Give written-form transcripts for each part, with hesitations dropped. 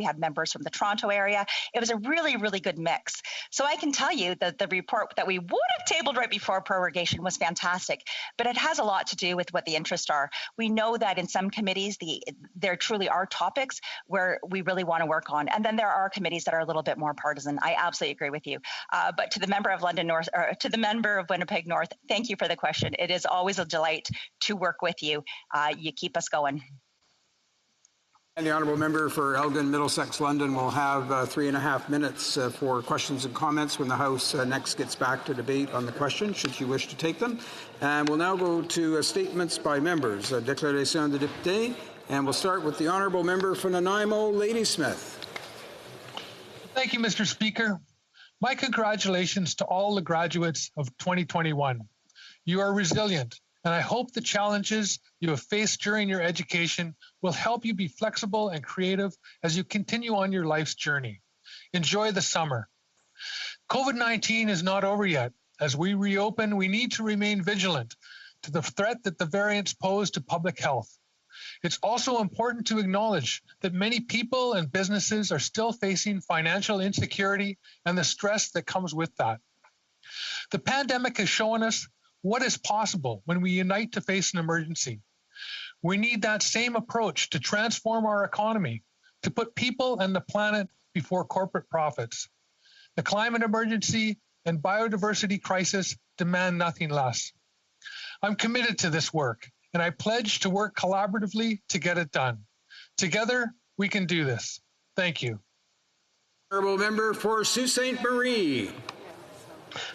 We had members from the Toronto area. It was a really, really good mix. So I can tell you that the report that we would have tabled right before prorogation was fantastic, but it has a lot to do with what the interests are. We know that in some committees, there truly are topics where we really want to work on. And then there are committees that are a little bit more partisan. I absolutely agree with you. But to the member of London North, or to the member of Winnipeg North, thank you for the question. It is always a delight to work with you. You keep us going. And the honourable member for Elgin, Middlesex, London will have 3.5 minutes for questions and comments when the House next gets back to debate on the question, should you wish to take them. And we'll now go to statements by members, déclaration de député, and we'll start with the honourable member for Nanaimo, Ladysmith. Thank you, Mr. Speaker. My congratulations to all the graduates of 2021. You are resilient, and I hope the challenges you have faced during your education will help you be flexible and creative as you continue on your life's journey. Enjoy the summer. COVID-19 is not over yet. As we reopen, we need to remain vigilant to the threat that the variants pose to public health. It's also important to acknowledge that many people and businesses are still facing financial insecurity and the stress that comes with that. The pandemic has shown us what is possible when we unite to face an emergency. We need that same approach to transform our economy, to put people and the planet before corporate profits. The climate emergency and biodiversity crisis demand nothing less. I'm committed to this work, and I pledge to work collaboratively to get it done. Together, we can do this. Thank you. Honourable member for Sault Ste. Marie.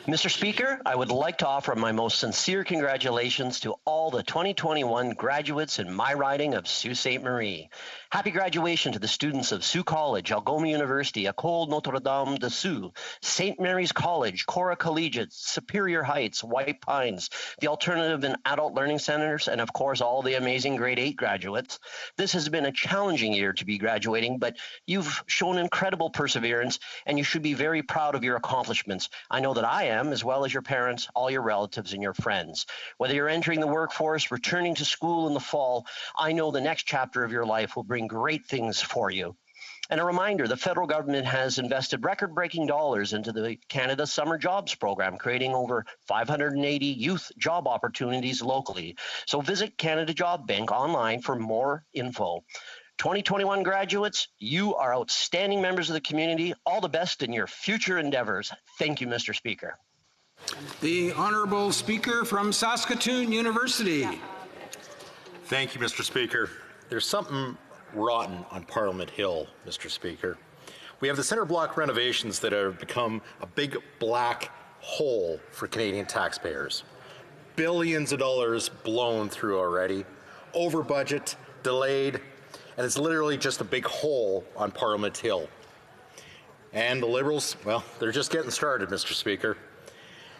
Mr. Speaker, I would like to offer my most sincere congratulations to all the 2021 graduates in my riding of Sault Ste. Marie. Happy graduation to the students of Sault College, Algoma University, École Notre-Dame de Sault, St. Mary's College, Cora Collegiate, Superior Heights, White Pines, the Alternative and Adult Learning Centers, and of course all the amazing grade 8 graduates. This has been a challenging year to be graduating, but you've shown incredible perseverance, and you should be very proud of your accomplishments. I know that I am, as well as your parents, all your relatives, and your friends. Whether you're entering the workforce, returning to school in the fall, I know the next chapter of your life will bring great things for you. And a reminder, the federal government has invested record-breaking dollars into the Canada Summer Jobs Program, creating over 580 youth job opportunities locally. So visit Canada Job Bank online for more info. 2021 graduates, you are outstanding members of the community. All the best in your future endeavors. Thank you, Mr. Speaker. The Honourable Speaker from Saskatoon University. Thank you, Mr. Speaker. There's something rotten on Parliament Hill, Mr. Speaker. We have the centre block renovations that have become a big black hole for Canadian taxpayers. Billions of dollars blown through already, over budget, delayed, and it's literally just a big hole on Parliament Hill. And the Liberals, well, they're just getting started, Mr. Speaker.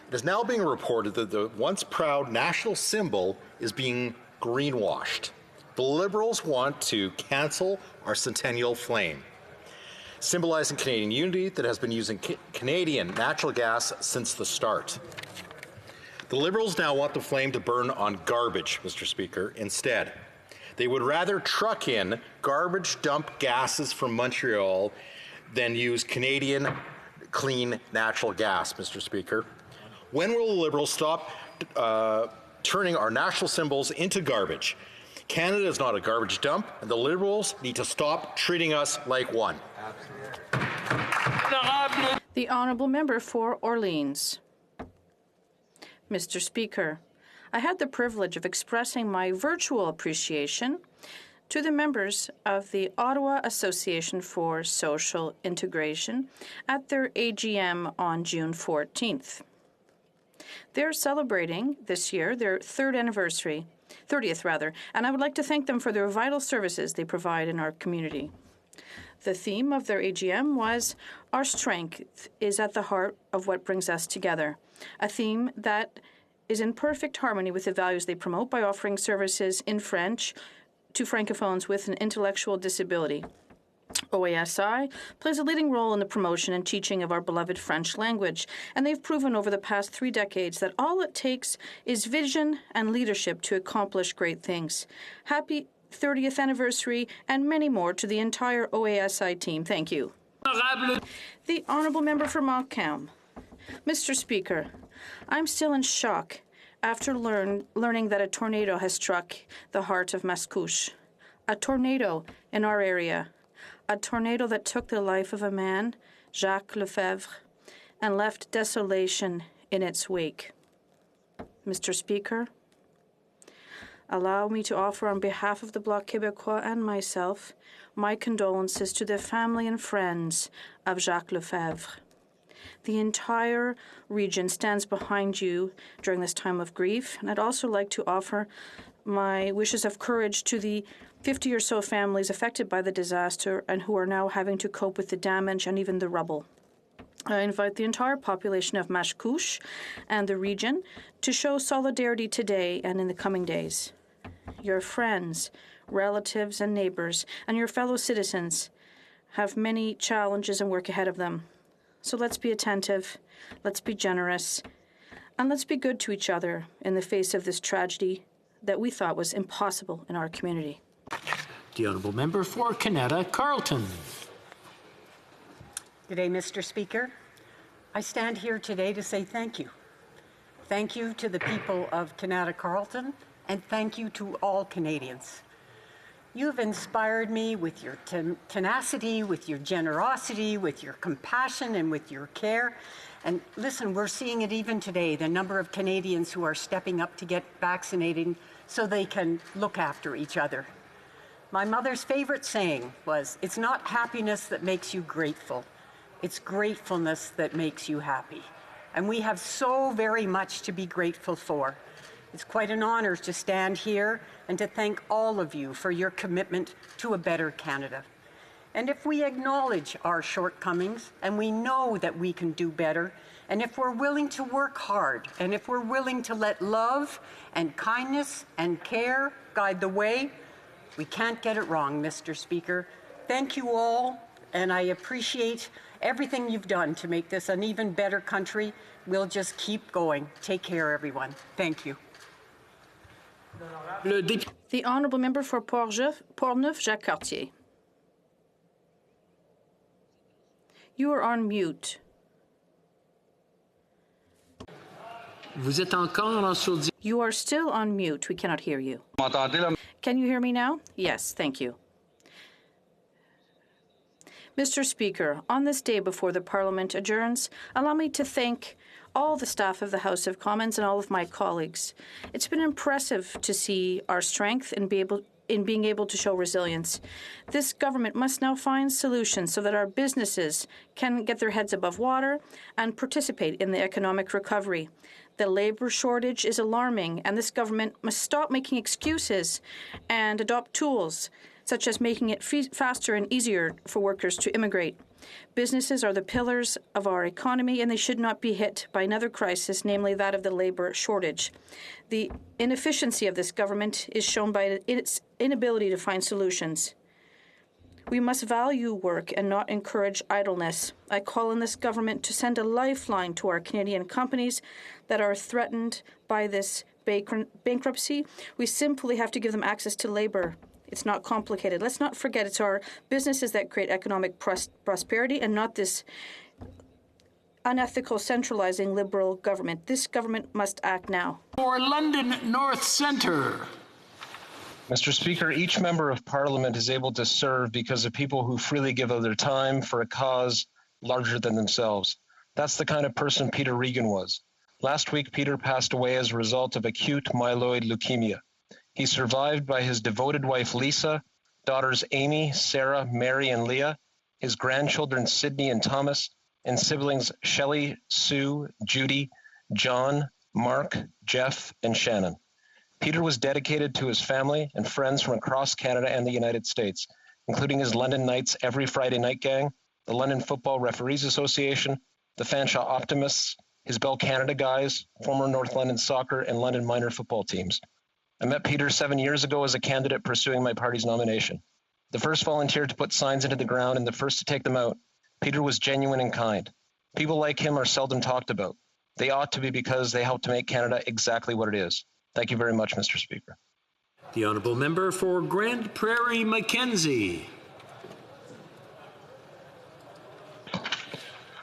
It is now being reported that the once proud national symbol is being greenwashed. The Liberals want to cancel our centennial flame, symbolizing Canadian unity that has been using Canadian natural gas since the start. The Liberals now want the flame to burn on garbage, Mr. Speaker, instead. They would rather truck in garbage dump gases from Montreal than use Canadian clean natural gas, Mr. Speaker. When will the Liberals stop turning our national symbols into garbage? Canada is not a garbage dump, and the Liberals need to stop treating us like one. The Honourable Member for Orleans. Mr. Speaker, I had the privilege of expressing my virtual appreciation to the members of the Ottawa Association for Social Integration at their AGM on June 14th. They're celebrating this year their 30th, and I would like to thank them for their vital services they provide in our community. The theme of their AGM was, "Our strength is at the heart of what brings us together," a theme that is in perfect harmony with the values they promote by offering services in French to Francophones with an intellectual disability. OASI plays a leading role in the promotion and teaching of our beloved French language, and they've proven over the past 3 decades that all it takes is vision and leadership to accomplish great things. Happy 30th anniversary, and many more to the entire OASI team. Thank you. The Honourable Member for Montcalm. Mr. Speaker, I'm still in shock after learning that a tornado has struck the heart of Mascouche. A tornado in our area. A tornado that took the life of a man, Jacques Lefebvre, and left desolation in its wake. Mr. Speaker, allow me to offer on behalf of the Bloc Québécois and myself my condolences to the family and friends of Jacques Lefebvre. The entire region stands behind you during this time of grief, and I'd also like to offer my wishes of courage to the 50 or so families affected by the disaster and who are now having to cope with the damage and even the rubble. I invite the entire population of Mascouche and the region to show solidarity today and in the coming days. Your friends, relatives, and neighbors, and your fellow citizens have many challenges and work ahead of them. So let's be attentive, let's be generous, and let's be good to each other in the face of this tragedy that we thought was impossible in our community. The Honourable Member for Canada Carleton. Good day, Mr. Speaker. I stand here today to say thank you. Thank you to the people of Canada Carleton, and thank you to all Canadians. You have inspired me with your tenacity, with your generosity, with your compassion, and with your care. And listen, we're seeing it even today, the number of Canadians who are stepping up to get vaccinated so they can look after each other. My mother's favorite saying was, "It's not happiness that makes you grateful. It's gratefulness that makes you happy." And we have so very much to be grateful for. It's quite an honor to stand here and to thank all of you for your commitment to a better Canada. And if we acknowledge our shortcomings and we know that we can do better, and if we're willing to work hard, and if we're willing to let love and kindness and care guide the way, we can't get it wrong, Mr. Speaker. Thank you all, and I appreciate everything you've done to make this an even better country. We'll just keep going. Take care, everyone. Thank you. The Honourable Member for Portneuf-Jacques-Cartier. You are on mute. Vous êtes encore en sourdine. You are still on mute. We cannot hear you. Can you hear me now? Yes, thank you. Mr. Speaker, on this day before the Parliament adjourns, allow me to thank all the staff of the House of Commons and all of my colleagues. It's been impressive to see our strength in being able to show resilience. This government must now find solutions so that our businesses can get their heads above water and participate in the economic recovery. The labour shortage is alarming, and this government must stop making excuses and adopt tools such as making it faster and easier for workers to immigrate. Businesses are the pillars of our economy, and they should not be hit by another crisis, namely that of the labour shortage. The inefficiency of this government is shown by its inability to find solutions. We must value work and not encourage idleness. I call on this government to send a lifeline to our Canadian companies that are threatened by this bankruptcy. We simply have to give them access to labour. It's not complicated. Let's not forget it's our businesses that create economic prosperity and not this unethical, centralizing Liberal government. This government must act now. For London North Centre. Mr. Speaker, each member of Parliament is able to serve because of people who freely give of their time for a cause larger than themselves. That's the kind of person Peter Regan was. Last week, Peter passed away as a result of acute myeloid leukemia. He's survived by his devoted wife, Lisa, daughters Amy, Sarah, Mary, and Leah, his grandchildren, Sydney and Thomas, and siblings Shelley, Sue, Judy, John, Mark, Jeff, and Shannon. Peter was dedicated to his family and friends from across Canada and the United States, including his London Knights Every Friday Night Gang, the London Football Referees Association, the Fanshawe Optimists, his Bell Canada Guys, former North London Soccer and London Minor football teams. I met Peter 7 years ago as a candidate pursuing my party's nomination. The first volunteer to put signs into the ground and the first to take them out. Peter was genuine and kind. People like him are seldom talked about. They ought to be because they helped to make Canada exactly what it is. Thank you very much, Mr. Speaker. The honourable member for Grand Prairie Mackenzie.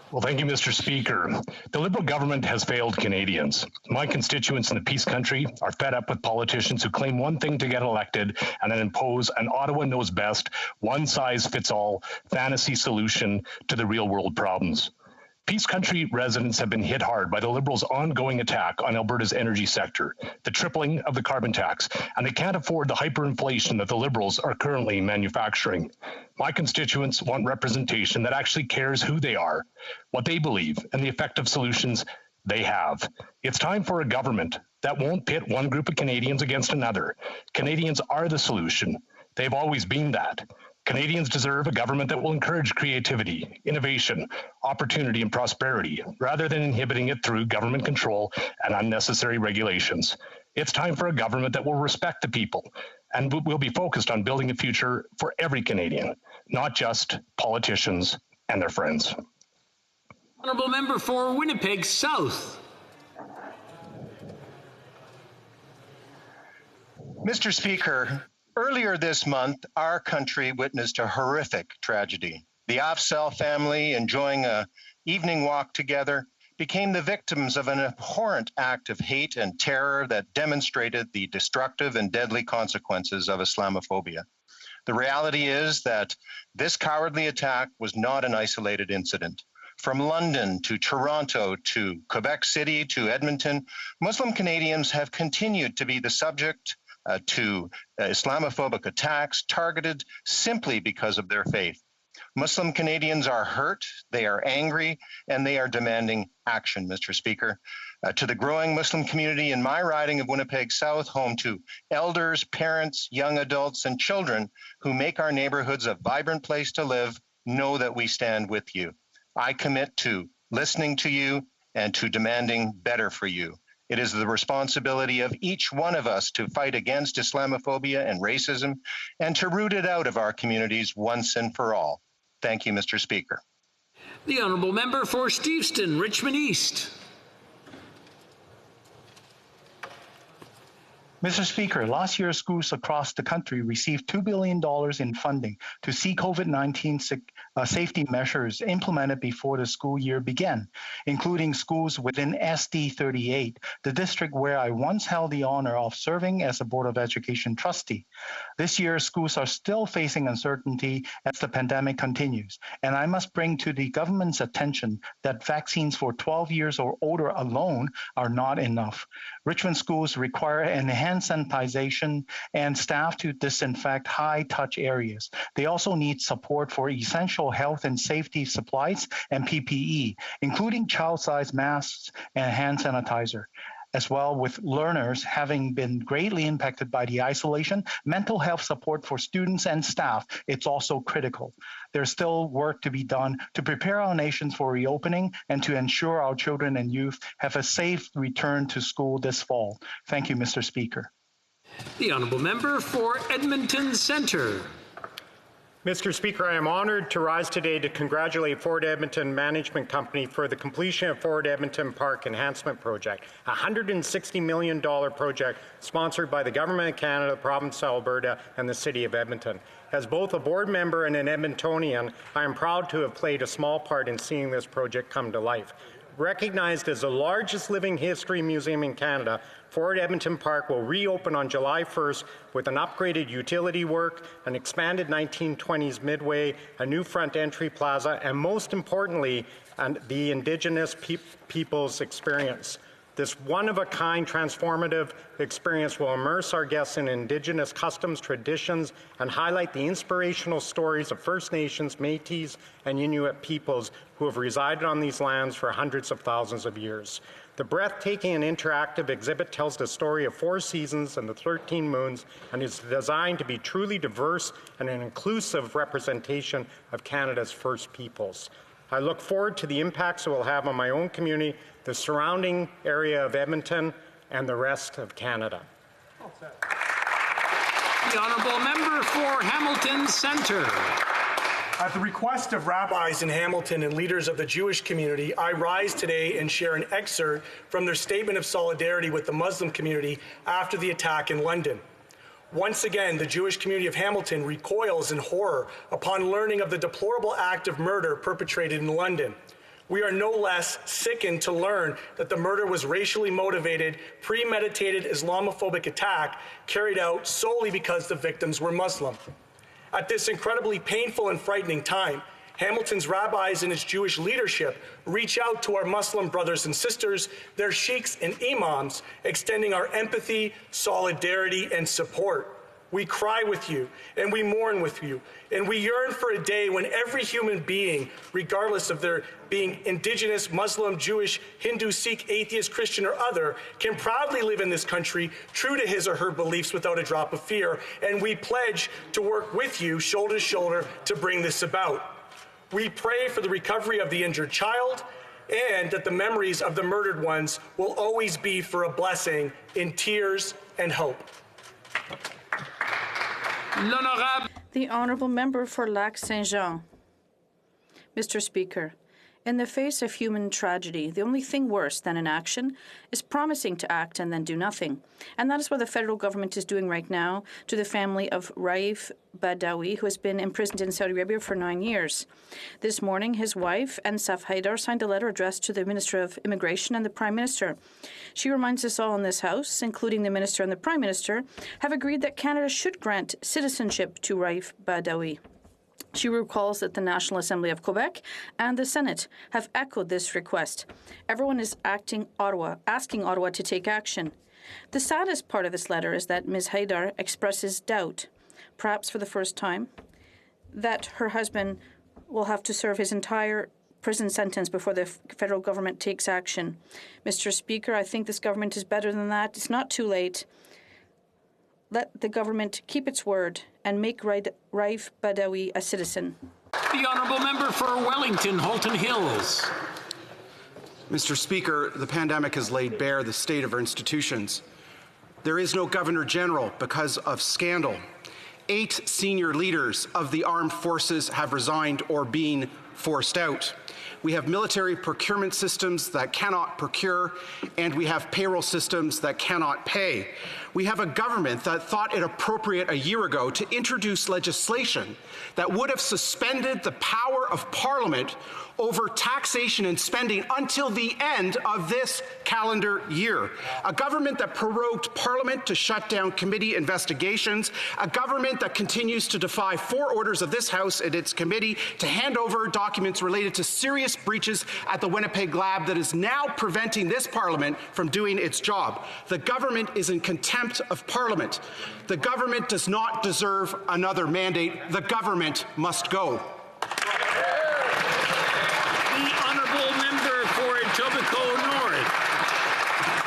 Well, thank you, Mr. Speaker. The Liberal government has failed Canadians. My constituents in the Peace Country are fed up with politicians who claim one thing to get elected and then impose an Ottawa knows best, one-size-fits-all fantasy solution to the real-world problems. Peace Country residents have been hit hard by the Liberals' ongoing attack on Alberta's energy sector, the tripling of the carbon tax, and they can't afford the hyperinflation that the Liberals are currently manufacturing. My constituents want representation that actually cares who they are, what they believe, and the effective solutions they have. It's time for a government that won't pit one group of Canadians against another. Canadians are the solution. They've always been that. Canadians deserve a government that will encourage creativity, innovation, opportunity, and prosperity, rather than inhibiting it through government control and unnecessary regulations. It's time for a government that will respect the people and will be focused on building a future for every Canadian, not just politicians and their friends. Honourable member for Winnipeg South. Mr. Speaker, earlier this month, our country witnessed a horrific tragedy. The Afzal family, enjoying an evening walk together, became the victims of an abhorrent act of hate and terror that demonstrated the destructive and deadly consequences of Islamophobia. The reality is that this cowardly attack was not an isolated incident. From London to Toronto to Quebec City to Edmonton, Muslim Canadians have continued to be the subject to Islamophobic attacks targeted simply because of their faith. Muslim Canadians are hurt, they are angry, and they are demanding action, Mr. Speaker. To the growing Muslim community in my riding of Winnipeg South, home to elders, parents, young adults, and children who make our neighborhoods a vibrant place to live, know that we stand with you. I commit to listening to you and to demanding better for you. It is the responsibility of each one of us to fight against Islamophobia and racism and to root it out of our communities once and for all. Thank you, Mr. Speaker. The honourable member for Steveston, Richmond East. Mr. Speaker, last year schools across the country received $2 billion in funding to see COVID-19 safety measures implemented before the school year began, including schools within SD 38, the district where I once held the honor of serving as a Board of Education trustee. This year, schools are still facing uncertainty as the pandemic continues, and I must bring to the government's attention that vaccines for 12 years or older alone are not enough. Richmond schools require enhanced sanitization and staff to disinfect high-touch areas. They also need support for essential health and safety supplies and PPE, including child-sized masks and hand sanitizer. As well, with learners having been greatly impacted by the isolation, mental health support for students and staff, it's also critical. There's still work to be done to prepare our nations for reopening and to ensure our children and youth have a safe return to school this fall. Thank you, Mr. Speaker. The honourable member for Edmonton Centre. Mr. Speaker, I am honoured to rise today to congratulate Ford Edmonton Management Company for the completion of Ford Edmonton Park Enhancement Project, a $160 million project sponsored by the Government of Canada, the Province of Alberta, and the City of Edmonton. As both a board member and an Edmontonian, I am proud to have played a small part in seeing this project come to life. Recognized as the largest living history museum in Canada, Ford Edmonton Park will reopen on July 1st with an upgraded utility work, an expanded 1920s midway, a new front entry plaza, and most importantly, the Indigenous people's experience. This one-of-a-kind transformative experience will immerse our guests in Indigenous customs, traditions, and highlight the inspirational stories of First Nations, Métis, and Inuit peoples who have resided on these lands for hundreds of thousands of years. The breathtaking and interactive exhibit tells the story of 4 seasons and the 13 moons and is designed to be truly diverse and an inclusive representation of Canada's First Peoples. I look forward to the impacts it will have on my own community, the surrounding area of Edmonton, and the rest of Canada. The honourable member for Hamilton Centre. At the request of rabbis in Hamilton and leaders of the Jewish community, I rise today and share an excerpt from their statement of solidarity with the Muslim community after the attack in London. Once again, the Jewish community of Hamilton recoils in horror upon learning of the deplorable act of murder perpetrated in London. We are no less sickened to learn that the murder was racially motivated, premeditated Islamophobic attack carried out solely because the victims were Muslim. At this incredibly painful and frightening time, Hamilton's rabbis and its Jewish leadership reach out to our Muslim brothers and sisters, their sheikhs and imams, extending our empathy, solidarity, and support. We cry with you, and we mourn with you, and we yearn for a day when every human being, regardless of their being indigenous, Muslim, Jewish, Hindu, Sikh, atheist, Christian, or other, can proudly live in this country true to his or her beliefs without a drop of fear, and we pledge to work with you shoulder to shoulder to bring this about. We pray for the recovery of the injured child and that the memories of the murdered ones will always be for a blessing in tears and hope. The Honourable Member for Lac Saint-Jean. Mr. Speaker, in the face of human tragedy, the only thing worse than inaction is promising to act and then do nothing. And that is what the federal government is doing right now to the family of Raif Badawi, who has been imprisoned in Saudi Arabia for 9 years. This morning, his wife, Ensaf Haidar, signed a letter addressed to the Minister of Immigration and the Prime Minister. She reminds us all in this House, including the Minister and the Prime Minister, have agreed that Canada should grant citizenship to Raif Badawi. She recalls that the National Assembly of Quebec and the Senate have echoed this request. Everyone is asking Ottawa to take action. The saddest part of this letter is that Ms. Haidar expresses doubt, perhaps for the first time, that her husband will have to serve his entire prison sentence before the federal government takes action. Mr. Speaker, I think this government is better than that. It's not too late. Let the government keep its word and make Raif Badawi a citizen. The Honourable Member for Wellington, Halton Hills. Mr. Speaker, the pandemic has laid bare the state of our institutions. There is no Governor General because of scandal. 8 senior leaders of the armed forces have resigned or been forced out. We have military procurement systems that cannot procure, and we have payroll systems that cannot pay. We have a government that thought it appropriate a year ago to introduce legislation that would have suspended the power of Parliament over taxation and spending until the end of this calendar year. A government that prorogued Parliament to shut down committee investigations. A government that continues to defy 4 orders of this House and its committee to hand over documents related to serious breaches at the Winnipeg lab that is now preventing this Parliament from doing its job. The government is in contempt of Parliament. The government does not deserve another mandate. The government must go.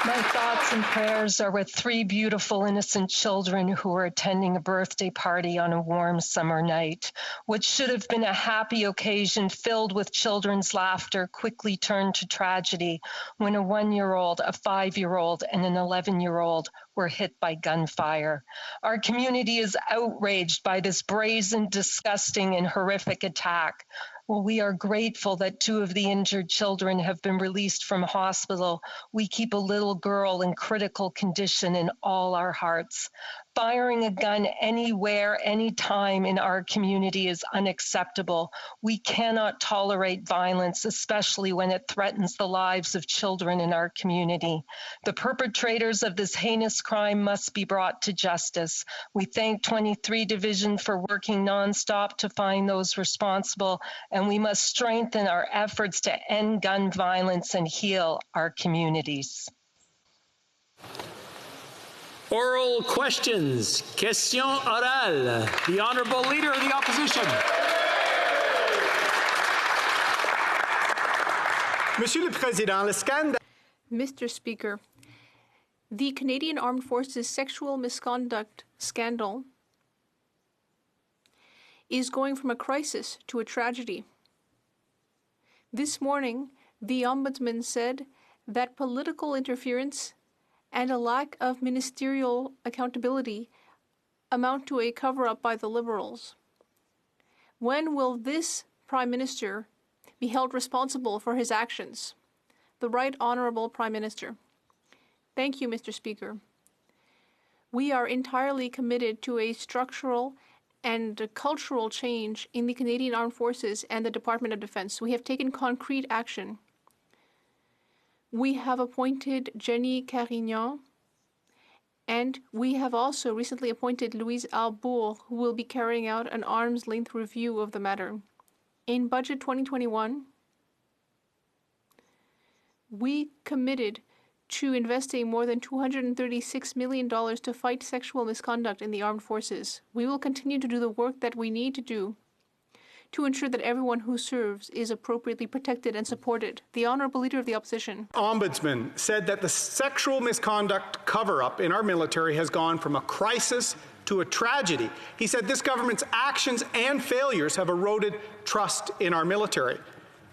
My thoughts and prayers are with 3 beautiful, innocent children who were attending a birthday party on a warm summer night. What should have been a happy occasion filled with children's laughter quickly turned to tragedy when a 1-year-old, a 5-year-old, and an 11-year-old were hit by gunfire. Our community is outraged by this brazen, disgusting, and horrific attack. Well, we are grateful that 2 of the injured children have been released from hospital. We keep a little girl in critical condition in all our hearts. Firing a gun anywhere, anytime in our community is unacceptable. We cannot tolerate violence, especially when it threatens the lives of children in our community. The perpetrators of this heinous crime must be brought to justice. We thank 23 Division for working nonstop to find those responsible, and we must strengthen our efforts to end gun violence and heal our communities. Oral questions. Question orale. The Honourable Leader of the Opposition. Monsieur le Président, le scandale. Mr. Speaker, the Canadian Armed Forces sexual misconduct scandal is going from a crisis to a tragedy. This morning, the Ombudsman said that political interference and a lack of ministerial accountability amount to a cover-up by the Liberals. When will this Prime Minister be held responsible for his actions? The Right Honourable Prime Minister. Thank you, Mr. Speaker. We are entirely committed to a structural and a cultural change in the Canadian Armed Forces and the Department of Defense. We have taken concrete action. We have appointed Jenny Carignan, and we have also recently appointed Louise Arbour, who will be carrying out an arm's-length review of the matter. In Budget 2021, we committed to investing more than $236 million to fight sexual misconduct in the armed forces. We will continue to do the work that we need to do to ensure that everyone who serves is appropriately protected and supported. The Honourable Leader of the Opposition. Ombudsman said that the sexual misconduct cover-up in our military has gone from a crisis to a tragedy. He said this government's actions and failures have eroded trust in our military.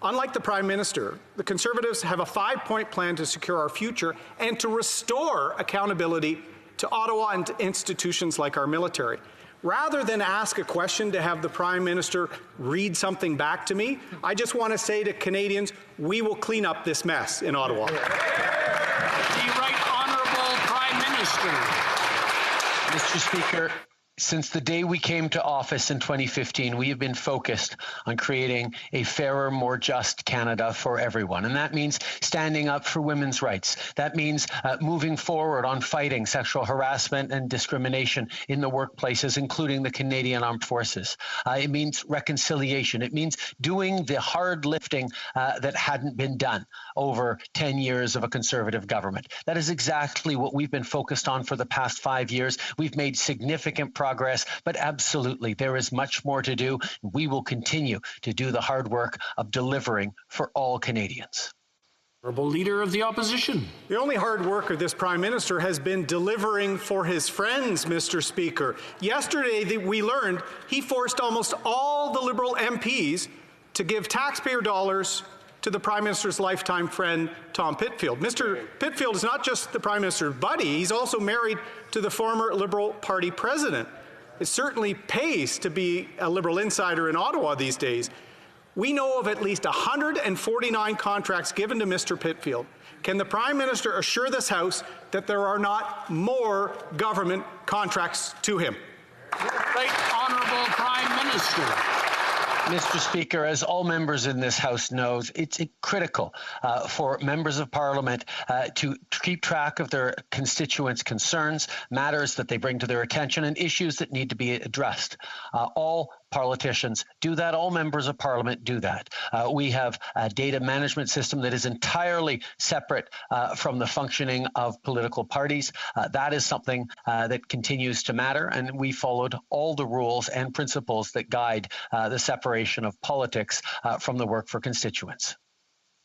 Unlike the Prime Minister, the Conservatives have a 5-point plan to secure our future and to restore accountability to Ottawa and to institutions like our military. Rather than ask a question to have the Prime Minister read something back to me, I just want to say to Canadians, we will clean up this mess in Ottawa. The Right Honourable Prime Minister. Mr. Speaker, since the day we came to office in 2015, we have been focused on creating a fairer, more just Canada for everyone. And that means standing up for women's rights. That means moving forward on fighting sexual harassment and discrimination in the workplaces, including the Canadian Armed Forces. It means reconciliation. It means doing the hard lifting that hadn't been done over 10 years of a Conservative government. That is exactly what we've been focused on for the past 5 years. We've made significant progress, but absolutely, there is much more to do. We will continue to do the hard work of delivering for all Canadians. Honourable Leader of the Opposition. The only hard work of this Prime Minister has been delivering for his friends, Mr. Speaker. Yesterday, we learned he forced almost all the Liberal MPs to give taxpayer dollars to the Prime Minister's lifetime friend, Tom Pitfield. Mr. Pitfield is not just the Prime Minister's buddy, he's also married to the former Liberal Party president. It certainly pays to be a Liberal insider in Ottawa these days. We know of at least 149 contracts given to Mr. Pitfield. Can the Prime Minister assure this House that there are not more government contracts to him? Right Honourable Prime Minister. Mr. Speaker, as all members in this House knows, it's critical for members of Parliament to keep track of their constituents' concerns, matters that they bring to their attention, and issues that need to be addressed. All politicians do that. All members of Parliament do that. We have a data management system that is entirely separate from the functioning of political parties. That is something that continues to matter, and we followed all the rules and principles that guide the separation of politics from the work for constituents.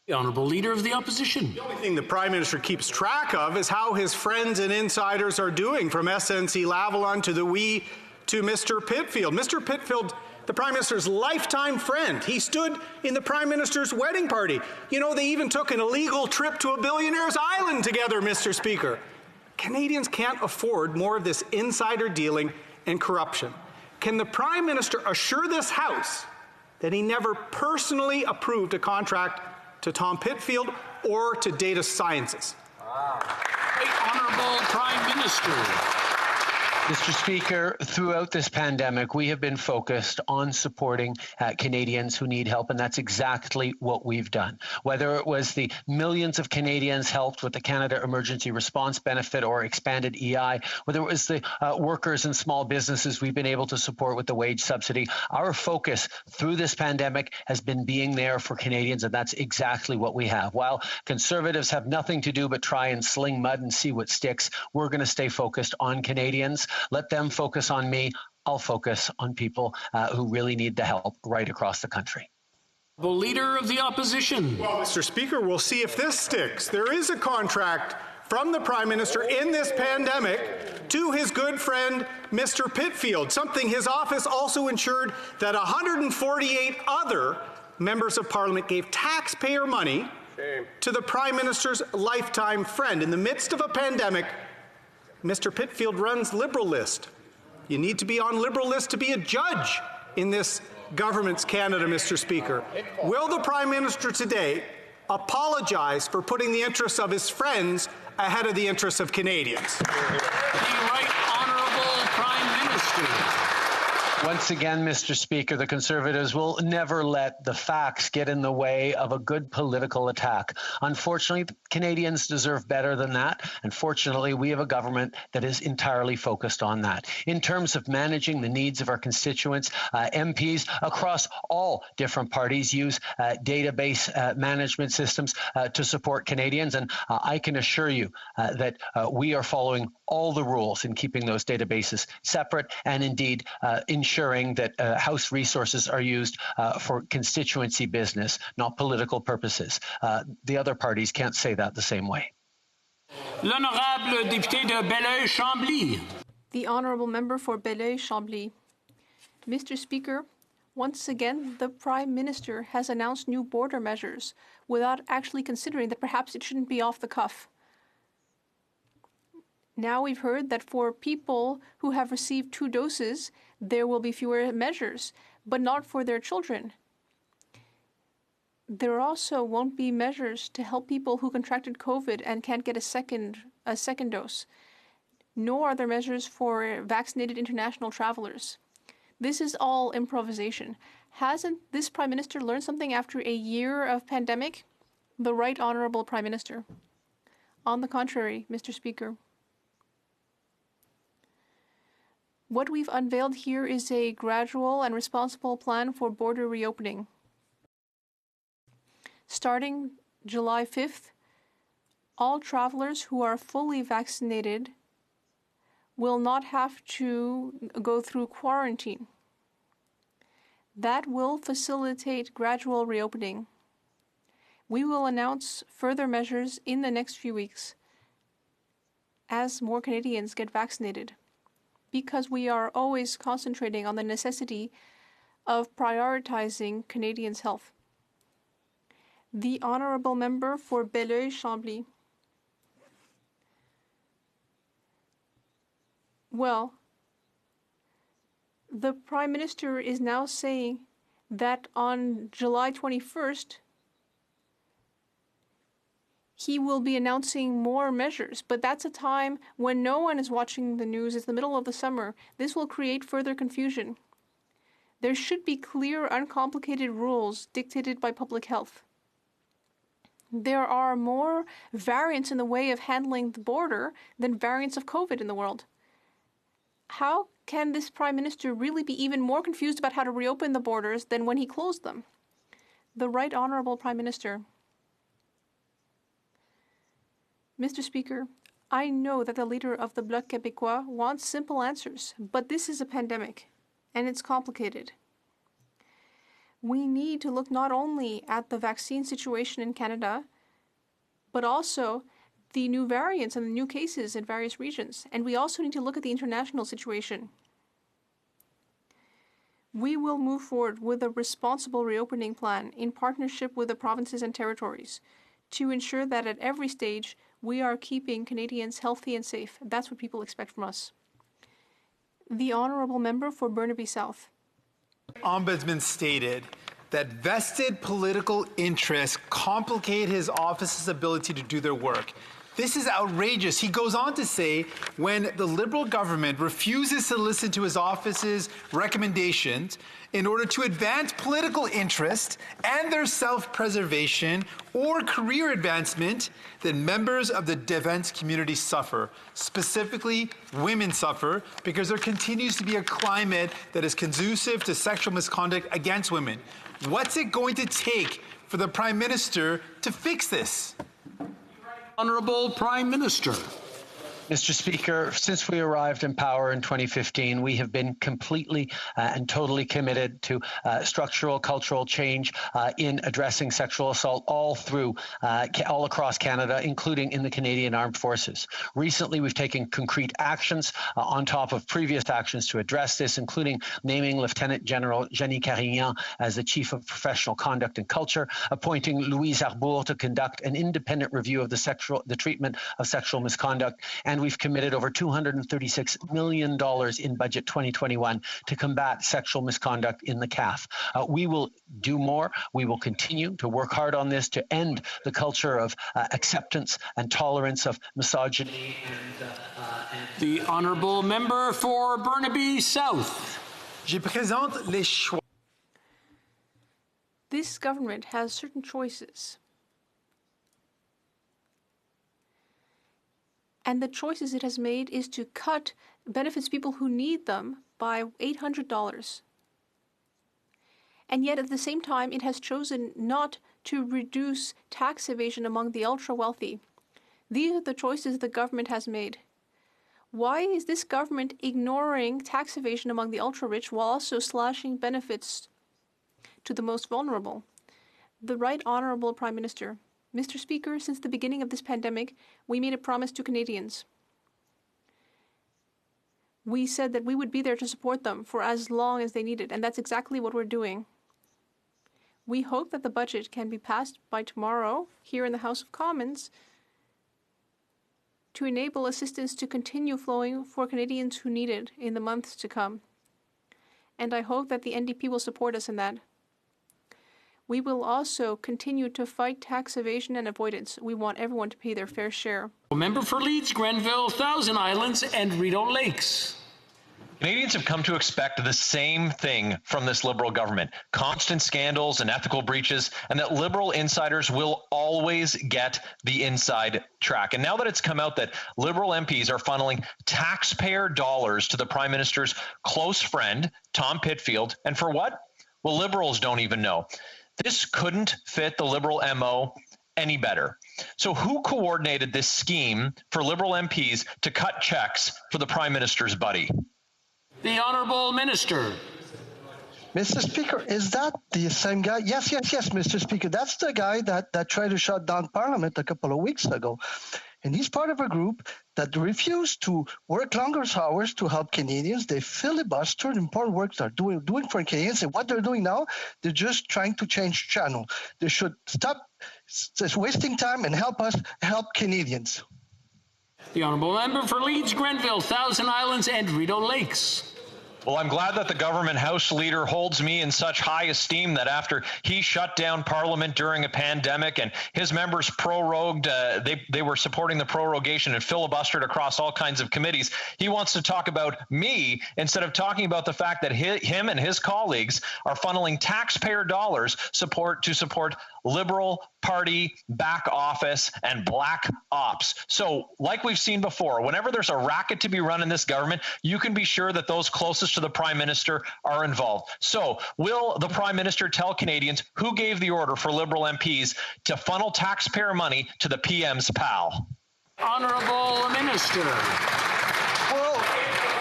The Honourable Leader of the Opposition. The only thing the Prime Minister keeps track of is how his friends and insiders are doing, from SNC Lavalin to the WE to Mr. Pitfield. Mr. Pitfield, the Prime Minister's lifetime friend. He stood in the Prime Minister's wedding party. You know, they even took an illegal trip to a billionaire's island together, Mr. Speaker. Canadians can't afford more of this insider dealing and corruption. Can the Prime Minister assure this House that he never personally approved a contract to Tom Pitfield or to Data Sciences? Right Honourable Prime Minister. Mr. Speaker, throughout this pandemic, we have been focused on supporting Canadians who need help, and that's exactly what we've done. Whether it was the millions of Canadians helped with the Canada Emergency Response Benefit or expanded EI, whether it was the workers and small businesses we've been able to support with the wage subsidy, our focus through this pandemic has been being there for Canadians, and that's exactly what we have. While Conservatives have nothing to do but try and sling mud and see what sticks, we're going to stay focused on Canadians. Let them focus on me. I'll focus on people who really need the help right across the country. The Leader of the Opposition. Well, Mr. Speaker, we'll see if this sticks. There is a contract from the Prime Minister in this pandemic to his good friend, Mr. Pitfield, something his office also ensured that 148 other members of Parliament gave taxpayer money to the Prime Minister's lifetime friend. In the midst of a pandemic, Mr. Pitfield runs Liberal List. You need to be on Liberal List to be a judge in this government's Canada, Mr. Speaker. Will the Prime Minister today apologize for putting the interests of his friends ahead of the interests of Canadians? The Right Once again, Mr. Speaker, the Conservatives will never let the facts get in the way of a good political attack. Unfortunately, Canadians deserve better than that. And fortunately, we have a government that is entirely focused on that. In terms of managing the needs of our constituents, MPs across all different parties use database management systems to support Canadians. And I can assure you that we are following all the rules in keeping those databases separate and indeed ensuring that House resources are used for constituency business, not political purposes. The other parties can't say that the same way. L'honorable député de Belleuil-Chambly. The Honourable Member for Belleuil-Chambly. Mr. Speaker, once again, the Prime Minister has announced new border measures without actually considering that perhaps it shouldn't be off the cuff. Now we've heard that for people who have received 2 doses, there will be fewer measures, but not for their children. There also won't be measures to help people who contracted COVID and can't get a second dose, nor are there measures for vaccinated international travelers. This is all improvisation. Hasn't this Prime Minister learned something after a year of pandemic? The Right Honourable Prime Minister. On the contrary, Mr. Speaker. What we've unveiled here is a gradual and responsible plan for border reopening. Starting July 5th, all travelers who are fully vaccinated will not have to go through quarantine. That will facilitate gradual reopening. We will announce further measures in the next few weeks as more Canadians get vaccinated, because we are always concentrating on the necessity of prioritizing Canadians' health. The Honourable Member for Belleuil-Chambly. Well, the Prime Minister is now saying that on July 21st, he will be announcing more measures, but that's a time when no one is watching the news. It's the middle of the summer. This will create further confusion. There should be clear, uncomplicated rules dictated by public health. There are more variants in the way of handling the border than variants of COVID in the world. How can this Prime Minister really be even more confused about how to reopen the borders than when he closed them? The Right Honourable Prime Minister. Mr. Speaker, I know that the leader of the Bloc Québécois wants simple answers, but this is a pandemic, and it's complicated. We need to look not only at the vaccine situation in Canada, but also the new variants and the new cases in various regions, and we also need to look at the international situation. We will move forward with a responsible reopening plan in partnership with the provinces and territories to ensure that at every stage we are keeping Canadians healthy and safe. That's what people expect from us. The Honourable Member for Burnaby South. Ombudsman stated that vested political interests complicate his office's ability to do their work. This is outrageous. He goes on to say when the Liberal government refuses to listen to his office's recommendations in order to advance political interest and their self-preservation or career advancement, then members of the defense community suffer. Specifically, women suffer because there continues to be a climate that is conducive to sexual misconduct against women. What's it going to take for the Prime Minister to fix this? Honourable Prime Minister. Mr. Speaker, since we arrived in power in 2015, we have been completely and totally committed to structural, cultural change in addressing sexual assault all across Canada, including in the Canadian Armed Forces. Recently, we've taken concrete actions on top of previous actions to address this, including naming Lieutenant General Jenny Carignan as the Chief of Professional Conduct and Culture, appointing Louise Arbour to conduct an independent review of the treatment of sexual misconduct, and and we've committed over $236 million in budget 2021 to combat sexual misconduct in the CAF. We will do more. We will continue to work hard on this to end the culture of acceptance and tolerance of misogyny. The honourable member for Burnaby South. Je présente les choix. This government has certain choices. And the choices it has made is to cut benefits people who need them by $800. And yet at the same time, it has chosen not to reduce tax evasion among the ultra-wealthy. These are the choices the government has made. Why is this government ignoring tax evasion among the ultra-rich while also slashing benefits to the most vulnerable? The Right Honourable Prime Minister. Mr. Speaker, since the beginning of this pandemic, we made a promise to Canadians. We said that we would be there to support them for as long as they needed, and that's exactly what we're doing. We hope that the budget can be passed by tomorrow here in the House of Commons to enable assistance to continue flowing for Canadians who need it in the months to come. And I hope that the NDP will support us in that. We will also continue to fight tax evasion and avoidance. We want everyone to pay their fair share. Member for Leeds, Grenville, Thousand Islands, and Rideau Lakes. Canadians have come to expect the same thing from this Liberal government: constant scandals and ethical breaches, and that Liberal insiders will always get the inside track. And now that it's come out that Liberal MPs are funneling taxpayer dollars to the Prime Minister's close friend, Tom Pitfield, and for what? Well, Liberals don't even know. This couldn't fit the Liberal MO any better. So who coordinated this scheme for Liberal MPs to cut checks for the Prime Minister's buddy? The Honourable Minister. Mr. Speaker, is that the same guy? Yes, Mr. Speaker. That's the guy that tried to shut down Parliament a couple of weeks ago. And he's part of a group that refused to work longer hours to help Canadians. They filibustered important work they're doing for Canadians. And what they're doing now, they're just trying to change channel. They should stop just wasting time and help Canadians. The Honourable Member for Leeds, Grenville, Thousand Islands, and Rideau Lakes. Well, I'm glad that the government House leader holds me in such high esteem that after he shut down Parliament during a pandemic and his members prorogued, they were supporting the prorogation and filibustered across all kinds of committees. He wants to talk about me instead of talking about the fact that him and his colleagues are funneling taxpayer dollars to support Liberal Party back office and black ops. So like we've seen before, whenever there's a racket to be run in this government, you can be sure that those closest to the Prime Minister are involved. So will the Prime Minister tell Canadians who gave the order for Liberal MPs to funnel taxpayer money to the PM's pal? Honourable Minister. Well,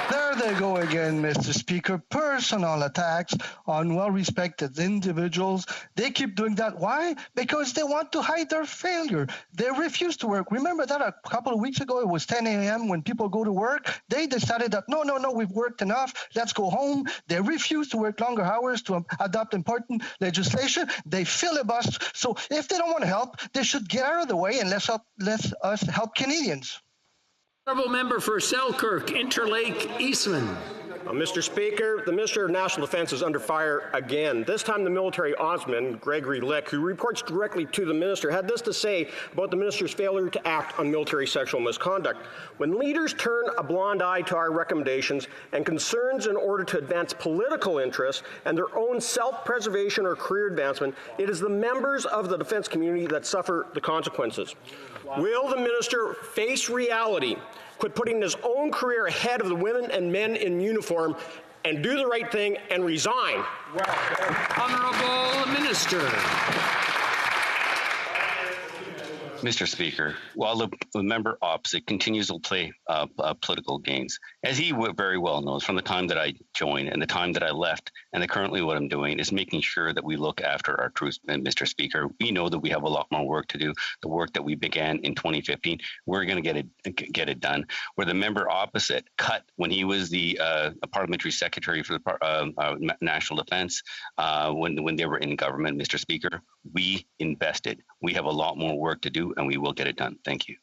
there they go again, Mr. Speaker. Personal attacks on well-respected individuals. They keep doing that. Why? Because they want to hide their failure. They refuse to work. Remember that a couple of weeks ago, it was 10 a.m. when people go to work. They decided that, no, we've worked enough. Let's go home. They refuse to work longer hours to adopt important legislation. They filibuster. So if they don't want to help, they should get out of the way and let us help Canadians. Honourable Member for Selkirk, Interlake, Eastman. Mr. Speaker, the Minister of National Defence is under fire again. This time the military ombudsman, Gregory Lick, who reports directly to the Minister, had this to say about the Minister's failure to act on military sexual misconduct. When leaders turn a blind eye to our recommendations and concerns in order to advance political interests and their own self-preservation or career advancement, it is the members of the defence community that suffer the consequences. Will the Minister face reality, quit putting his own career ahead of the women and men in uniform, and do the right thing and resign? Honourable Minister. Mr. Speaker, while the member opposite continues to play political games, as he very well knows from the time that I joined and the time that I left, and currently what I'm doing is making sure that we look after our troops. And Mr. Speaker, we know that we have a lot more work to do. The work that we began in 2015, we're going to get it done. Where the member opposite cut when he was the parliamentary secretary for the National Defence when they were in government, Mr. Speaker, we invested. We have a lot more work to do, and we will get it done. Thank you.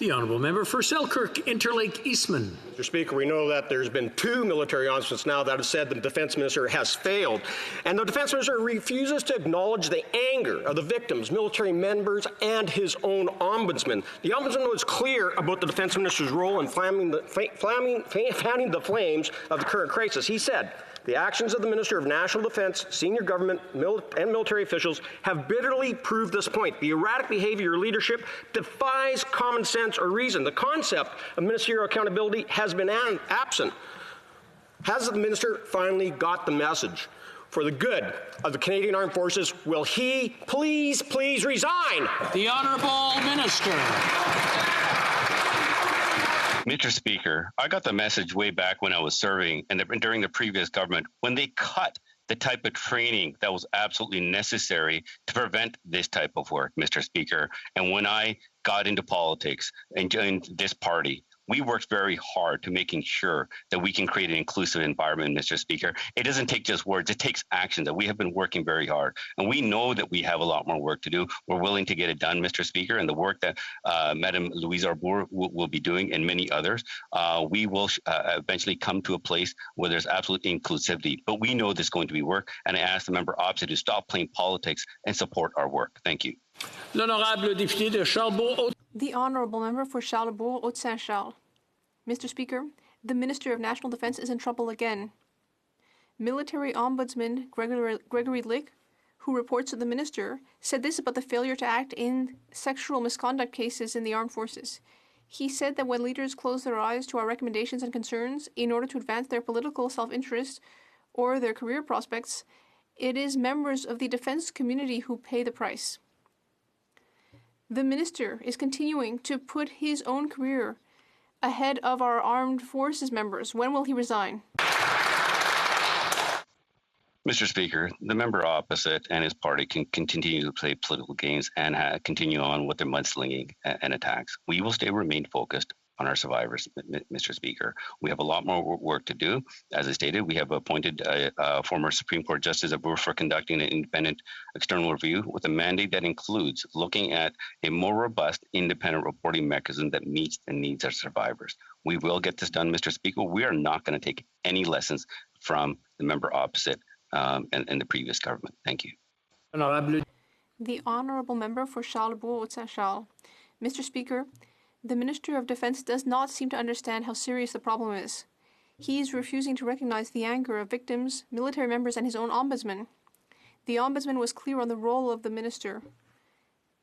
The Honourable Member for Selkirk, Interlake Eastman. Mr. Speaker, we know that there's been 2 military ombudsmen now that have said the Defence Minister has failed. And the Defence Minister refuses to acknowledge the anger of the victims, military members, and his own Ombudsman. The Ombudsman was clear about the Defence Minister's role in fanning the flames of the current crisis. He said, the actions of the Minister of National Defence, senior government, and military officials have bitterly proved this point. The erratic behavior of leadership defies common sense or reason. The concept of ministerial accountability has been absent. Has the Minister finally got the message? For the good of the Canadian Armed Forces, will he please resign? The Honourable Minister. Mr. Speaker, I got the message way back when I was serving and during the previous government when they cut the type of training that was absolutely necessary to prevent this type of work, Mr. Speaker. And when I got into politics and joined this party, we worked very hard to making sure that we can create an inclusive environment, Mr. Speaker. It doesn't take just words, it takes action, that we have been working very hard. And we know that we have a lot more work to do. We're willing to get it done, Mr. Speaker, and the work that Madam Louise Arbour will be doing and many others, we will eventually come to a place where there's absolute inclusivity. But we know there's going to be work, and I ask the member opposite to stop playing politics and support our work. Thank you. L'honorable député de Charlebourg. The Honourable Member for Charlebourg, Haute-Saint-Charles. Mr. Speaker, the Minister of National Defence is in trouble again. Military Ombudsman Gregory Lick, who reports to the Minister, said this about the failure to act in sexual misconduct cases in the armed forces. He said that when leaders close their eyes to our recommendations and concerns in order to advance their political self-interest or their career prospects, it is members of the defence community who pay the price. The Minister is continuing to put his own career ahead of our armed forces members. When will he resign? Mr. Speaker, the member opposite and his party can continue to play political games and continue on with their mudslinging and attacks. We will remain focused on our survivors, Mr. Speaker. We have a lot more work to do. As I stated, we have appointed a former Supreme Court Justice Arbour for conducting an independent external review with a mandate that includes looking at a more robust, independent reporting mechanism that meets the needs of survivors. We will get this done, Mr. Speaker. We are not going to take any lessons from the member opposite and the previous government. Thank you. The Honourable Member for Charlebourg, Haute-Saint-Charles. Mr. Speaker, the Minister of Defence does not seem to understand how serious the problem is. He is refusing to recognize the anger of victims, military members, and his own Ombudsman. The Ombudsman was clear on the role of the Minister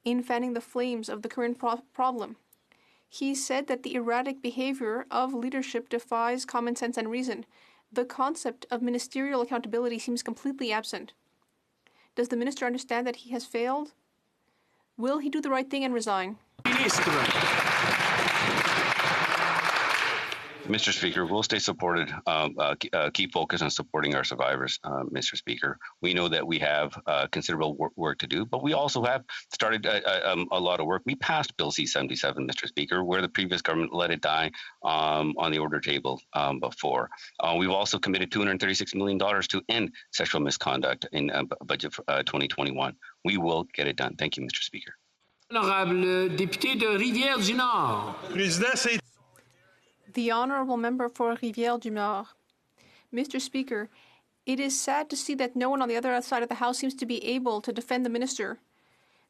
in fanning the flames of the current problem. He said that the erratic behavior of leadership defies common sense and reason. The concept of ministerial accountability seems completely absent. Does the Minister understand that he has failed? Will he do the right thing and resign? Mr. Speaker, we'll stay supported, keep focused on supporting our survivors, Mr. Speaker. We know that we have considerable work to do, but we also have started a lot of work. We passed Bill C-77, Mr. Speaker, where the previous government let it die on the order table before. We've also committed $236 million to end sexual misconduct in budget for 2021. We will get it done. Thank you, Mr. Speaker. Honorable député de Rivière-du-Nord. The Honourable Member for Rivière-du-Nord. Mr. Speaker, it is sad to see that no one on the other side of the House seems to be able to defend the Minister.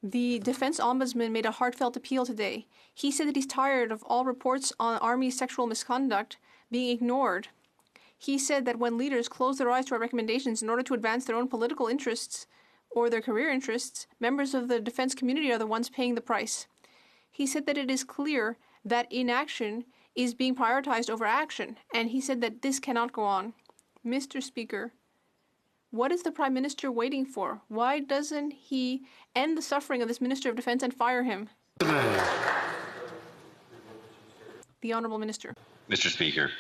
The Defence Ombudsman made a heartfelt appeal today. He said that he's tired of all reports on Army sexual misconduct being ignored. He said that when leaders close their eyes to our recommendations in order to advance their own political interests or their career interests, members of the defence community are the ones paying the price. He said that it is clear that inaction is being prioritized over action, and he said that this cannot go on. Mr. Speaker, what is the Prime Minister waiting for? Why doesn't he end the suffering of this Minister of Defence and fire him? The Honourable Minister. Mr. Speaker,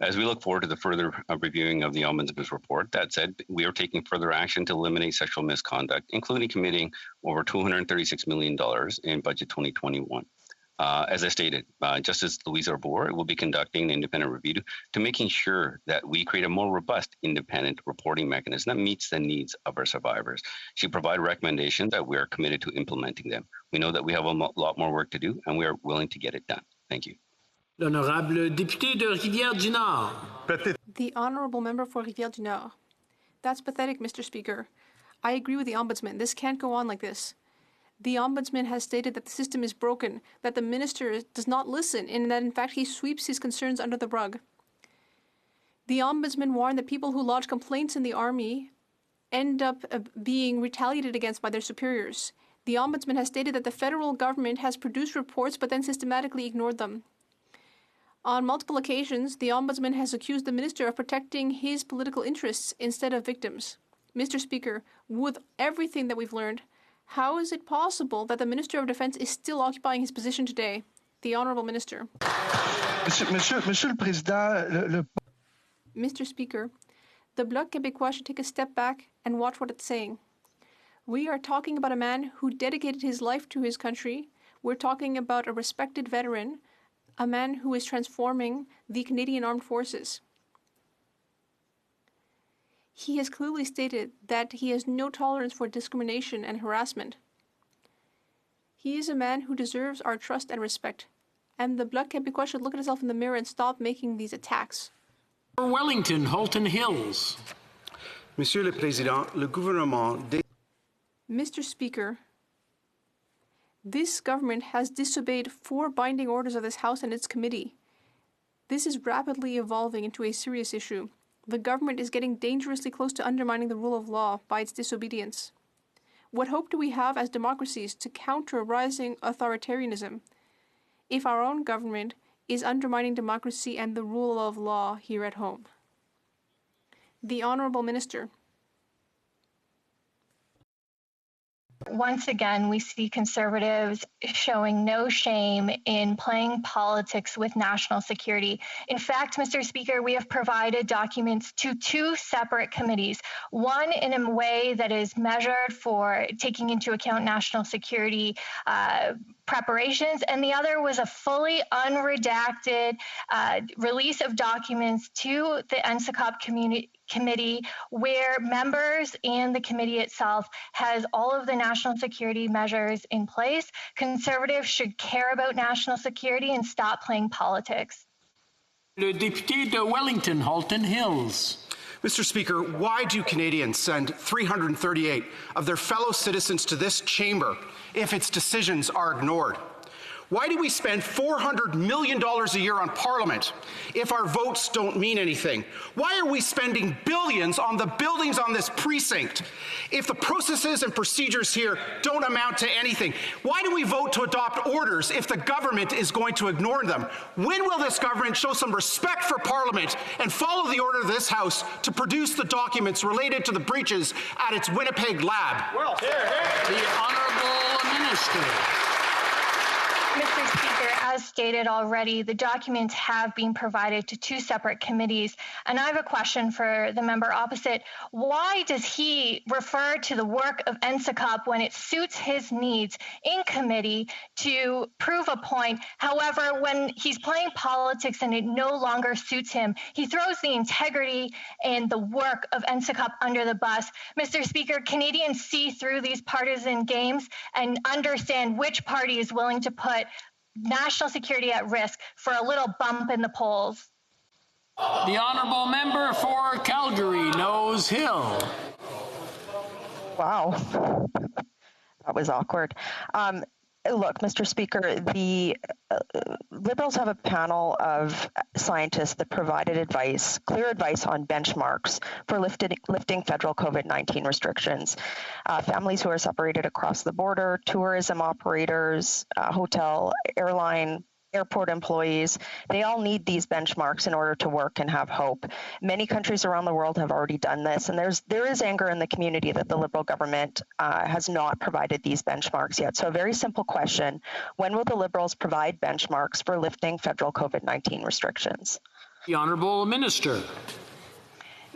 as we look forward to the further reviewing of the Ombudsman's report, that said, we are taking further action to eliminate sexual misconduct, including committing over $236 million in budget 2021. As I stated, Justice Louise Arbour will be conducting an independent review to making sure that we create a more robust independent reporting mechanism that meets the needs of our survivors. She provided recommendations that we are committed to implementing them. We know that we have a lot more work to do, and we are willing to get it done. Thank you. L'honorable député de Rivière-du-Nord. The honourable member for Rivière-du-Nord. That's pathetic, Mr. Speaker. I agree with the Ombudsman. This can't go on like this. The Ombudsman has stated that the system is broken, that the minister does not listen, and that in fact he sweeps his concerns under the rug. The Ombudsman warned that people who lodge complaints in the army end up being retaliated against by their superiors. The Ombudsman has stated that the federal government has produced reports but then systematically ignored them. On multiple occasions, the Ombudsman has accused the minister of protecting his political interests instead of victims. Mr. Speaker, with everything that we've learned, how is it possible that the Minister of Defense is still occupying his position today? The Honourable Minister. Monsieur le Président, Mr. Speaker, the Bloc Québécois should take a step back and watch what it's saying. We are talking about a man who dedicated his life to his country. We're talking about a respected veteran, a man who is transforming the Canadian Armed Forces. He has clearly stated that he has no tolerance for discrimination and harassment. He is a man who deserves our trust and respect, and the Bloc Québécois should look at itself in the mirror and stop making these attacks. For Wellington, Halton Hills. Monsieur le Président, le gouvernement... Mr. Speaker, this government has disobeyed 4 binding orders of this House and its committee. This is rapidly evolving into a serious issue. The government is getting dangerously close to undermining the rule of law by its disobedience. What hope do we have as democracies to counter rising authoritarianism if our own government is undermining democracy and the rule of law here at home? The Honourable Minister. Once again, we see Conservatives showing no shame in playing politics with national security. In fact, Mr. Speaker, we have provided documents to 2 separate committees, one in a way that is measured for taking into account national security preparations, and the other was a fully unredacted release of documents to the NSICOP committee where members and the committee itself has all of the national security measures in place. Conservatives should care about national security and stop playing politics. Le député de Wellington, Halton Hills. Mr. Speaker, why do Canadians send 338 of their fellow citizens to this chamber if its decisions are ignored? Why do we spend $400 million a year on Parliament if our votes don't mean anything? Why are we spending billions on the buildings on this precinct if the processes and procedures here don't amount to anything? Why do we vote to adopt orders if the government is going to ignore them? When will this government show some respect for Parliament and follow the order of this House to produce the documents related to the breaches at its Winnipeg lab? Well, the Honourable Minister. Mr. Speaker, as stated already, the documents have been provided to 2 separate committees. And I have a question for the member opposite. Why does he refer to the work of NSICOP when it suits his needs in committee to prove a point? However, when he's playing politics and it no longer suits him, he throws the integrity and the work of NSICOP under the bus. Mr. Speaker, Canadians see through these partisan games and understand which party is willing to put national security at risk for a little bump in the polls. The Honourable Member for Calgary, Nose Hill. Wow, that was awkward. Look, Mr. Speaker, the Liberals have a panel of scientists that provided advice, clear advice on benchmarks for lifting federal COVID-19 restrictions. Families who are separated across the border, tourism operators, hotel, airline, airport employees, they all need these benchmarks in order to work and have hope. Many countries around the world have already done this, and there is anger in the community that the Liberal government has not provided these benchmarks yet. So a very simple question, when will the Liberals provide benchmarks for lifting federal COVID-19 restrictions? The Honourable Minister.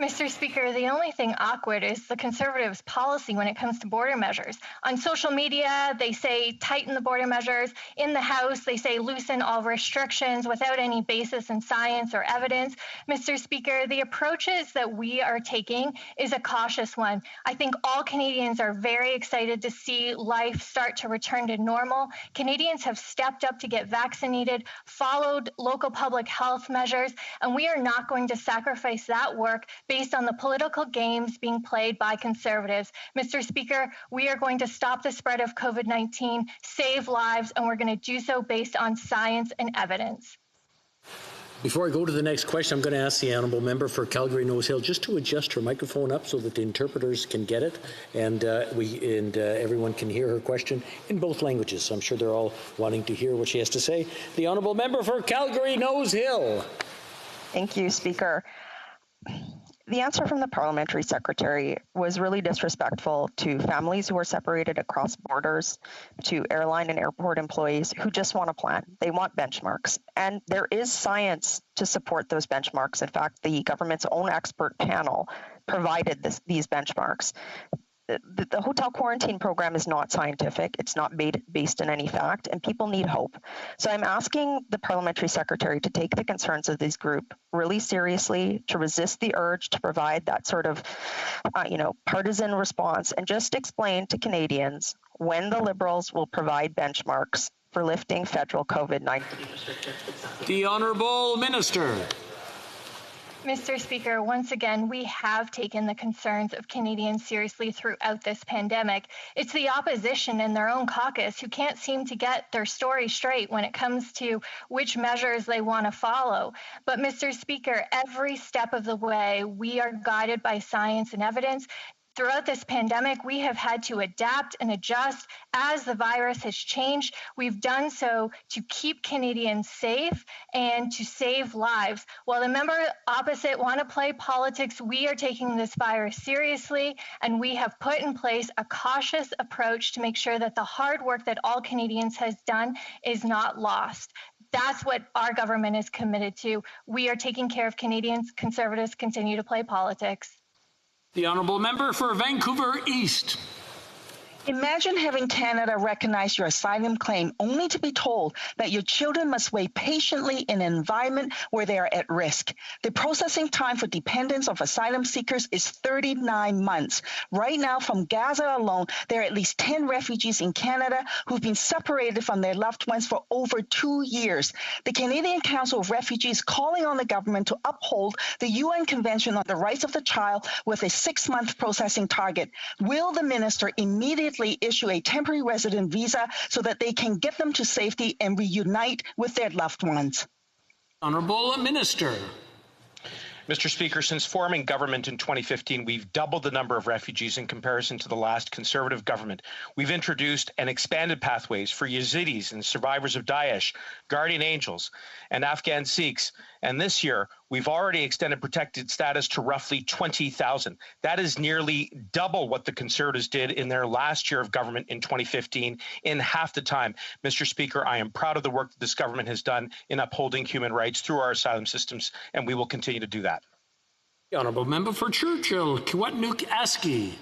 Mr. Speaker, the only thing awkward is the Conservatives' policy when it comes to border measures. On social media, they say tighten the border measures. In the House, they say loosen all restrictions without any basis in science or evidence. Mr. Speaker, the approaches that we are taking is a cautious one. I think all Canadians are very excited to see life start to return to normal. Canadians have stepped up to get vaccinated, followed local public health measures, and we are not going to sacrifice that work based on the political games being played by Conservatives. Mr. Speaker, we are going to stop the spread of COVID-19, save lives, and we're going to do so based on science and evidence. Before I go to the next question, I'm going to ask the honourable member for Calgary Nose Hill just to adjust her microphone up so that the interpreters can get it and everyone can hear her question in both languages. So I'm sure they're all wanting to hear what she has to say. The honourable member for Calgary Nose Hill. Thank you, Speaker. The answer from the parliamentary secretary was really disrespectful to families who are separated across borders, to airline and airport employees who just want a plan. They want benchmarks. And there is science to support those benchmarks. In fact, the government's own expert panel provided these benchmarks. The hotel quarantine program is not scientific. It's not based in any fact, and people need hope. So I'm asking the parliamentary secretary to take the concerns of this group really seriously, to resist the urge to provide that sort of, partisan response, and just explain to Canadians when the Liberals will provide benchmarks for lifting federal COVID-19 restrictions. The Honourable Minister. Mr. Speaker, once again, we have taken the concerns of Canadians seriously throughout this pandemic. It's the opposition and their own caucus who can't seem to get their story straight when it comes to which measures they want to follow. But Mr. Speaker, every step of the way, we are guided by science and evidence. Throughout this pandemic, we have had to adapt and adjust as the virus has changed. We've done so to keep Canadians safe and to save lives. While the member opposite want to play politics, we are taking this virus seriously, and we have put in place a cautious approach to make sure that the hard work that all Canadians has done is not lost. That's what our government is committed to. We are taking care of Canadians. Conservatives continue to play politics. The honourable member for Vancouver East. Imagine having Canada recognize your asylum claim only to be told that your children must wait patiently in an environment where they are at risk. The processing time for dependents of asylum seekers is 39 months. Right now, from Gaza alone, there are at least 10 refugees in Canada who've been separated from their loved ones for over 2 years. The Canadian Council of Refugees calling on the government to uphold the UN Convention on the Rights of the Child with a 6-month processing target. Will the minister immediately issue a temporary resident visa so that they can get them to safety and reunite with their loved ones? Honourable Minister. Mr. Speaker, since forming government in 2015, we've doubled the number of refugees in comparison to the last Conservative government. We've introduced and expanded pathways for Yazidis and survivors of Daesh, Guardian Angels, and Afghan Sikhs. And this year, we've already extended protected status to roughly 20,000. That is nearly double what the Conservatives did in their last year of government in 2015 in half the time. Mr. Speaker, I am proud of the work that this government has done in upholding human rights through our asylum systems, and we will continue to do that. The honourable member for Churchill, Kiwatnuk-Aski.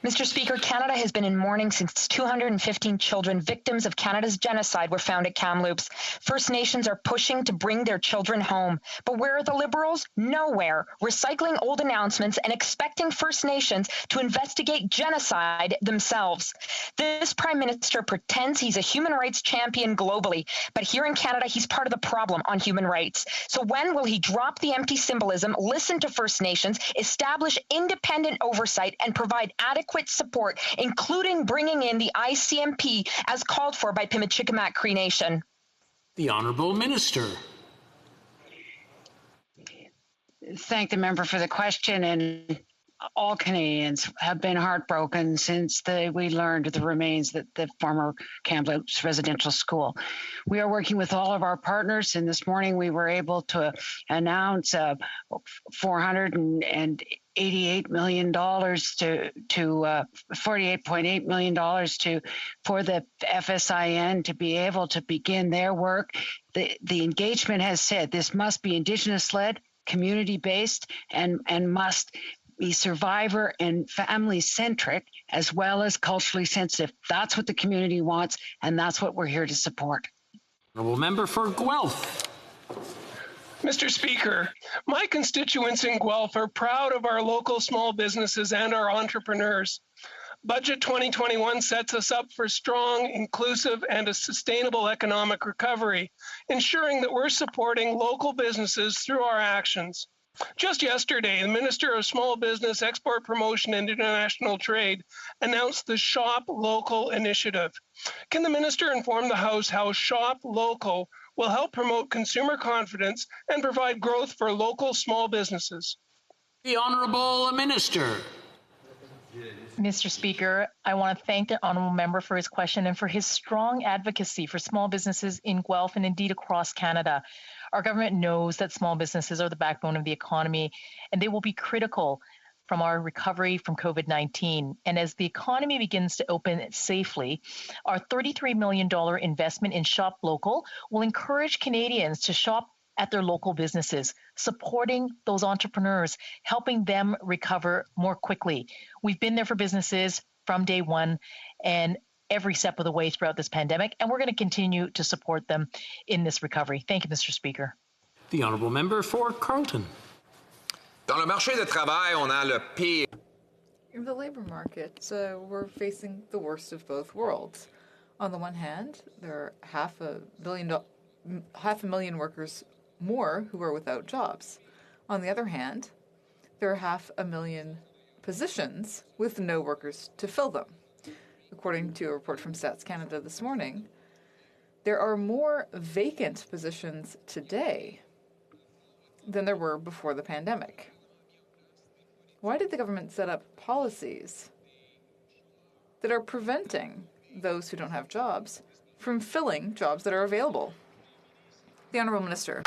Mr. Speaker, Canada has been in mourning since 215 children victims of Canada's genocide were found at Kamloops. First Nations are pushing to bring their children home. But where are the Liberals? Nowhere. Recycling old announcements and expecting First Nations to investigate genocide themselves. This Prime Minister pretends he's a human rights champion globally, but here in Canada, he's part of the problem on human rights. So when will he drop the empty symbolism, listen to First Nations, establish independent oversight, and provide adequate support, including bringing in the ICMP as called for by Pimicikamat Cree Nation? The Honourable Minister. Thank the member for the question. And all Canadians have been heartbroken since we learned of the remains at the former Kamloops Residential School. We are working with all of our partners, and this morning we were able to announce $488 million to $48.8 million for the FSIN to be able to begin their work. The engagement has said this must be Indigenous-led, community-based and must be survivor and family-centric as well as culturally sensitive. That's what the community wants, and that's what we're here to support. Honourable member for Guelph. Mr. Speaker, my constituents in Guelph are proud of our local small businesses and our entrepreneurs. Budget 2021 sets us up for strong, inclusive, and a sustainable economic recovery, ensuring that we're supporting local businesses through our actions. Just yesterday, the Minister of Small Business, Export Promotion and International Trade announced the Shop Local initiative. Can the Minister inform the House how Shop Local will help promote consumer confidence and provide growth for local small businesses? The Honourable Minister. Mr. Speaker, I want to thank the honourable member for his question and for his strong advocacy for small businesses in Guelph and indeed across Canada. Our government knows that small businesses are the backbone of the economy, and they will be critical from our recovery from COVID-19. And as the economy begins to open safely, our $33 million investment in Shop Local will encourage Canadians to shop at their local businesses, supporting those entrepreneurs, helping them recover more quickly. We've been there for businesses from day one and every step of the way throughout this pandemic, and we're going to continue to support them in this recovery. Thank you, Mr. Speaker. The honourable member for Carleton. Dans le marché de travail, on a le pire. In the labor market, we're facing the worst of both worlds. On the one hand, there are half a million workers more who are without jobs. On the other hand, there are 500,000 positions with no workers to fill them. According to a report from Stats Canada this morning, there are more vacant positions today than there were before the pandemic. Why did the government set up policies that are preventing those who don't have jobs from filling jobs that are available? The Honourable Minister.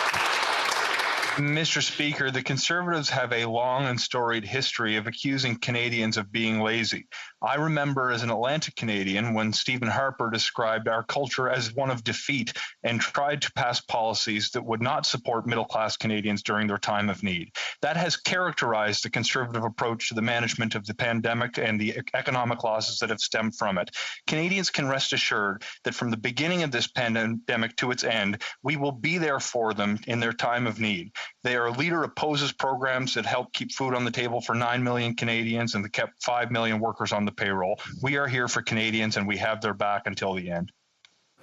Mr. Speaker, the Conservatives have a long and storied history of accusing Canadians of being lazy. I remember as an Atlantic Canadian when Stephen Harper described our culture as one of defeat and tried to pass policies that would not support middle-class Canadians during their time of need. That has characterized the Conservative approach to the management of the pandemic and the economic losses that have stemmed from it. Canadians can rest assured that from the beginning of this pandemic to its end, we will be there for them in their time of need. Their leader opposes programs that help keep food on the table for 9 million Canadians and that kept 5 million workers on the payroll. We are here for Canadians and we have their back until the end.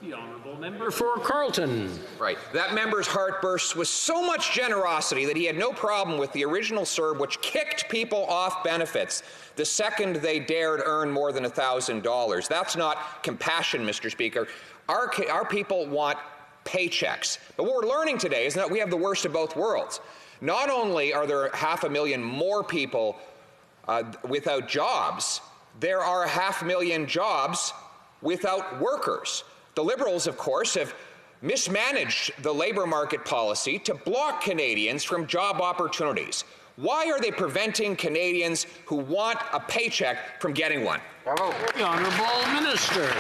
The honourable member for Carleton. Right. That member's heart bursts with so much generosity that he had no problem with the original CERB, which kicked people off benefits the second they dared earn more than $1,000. That's not compassion, Mr. Speaker. Our people want paychecks. But what we're learning today is that we have the worst of both worlds. Not only are there 500,000 more people without jobs, there are 500,000 jobs without workers. The Liberals, of course, have mismanaged the labour market policy to block Canadians from job opportunities. Why are they preventing Canadians who want a paycheck from getting one? Bravo. The Honourable Minister.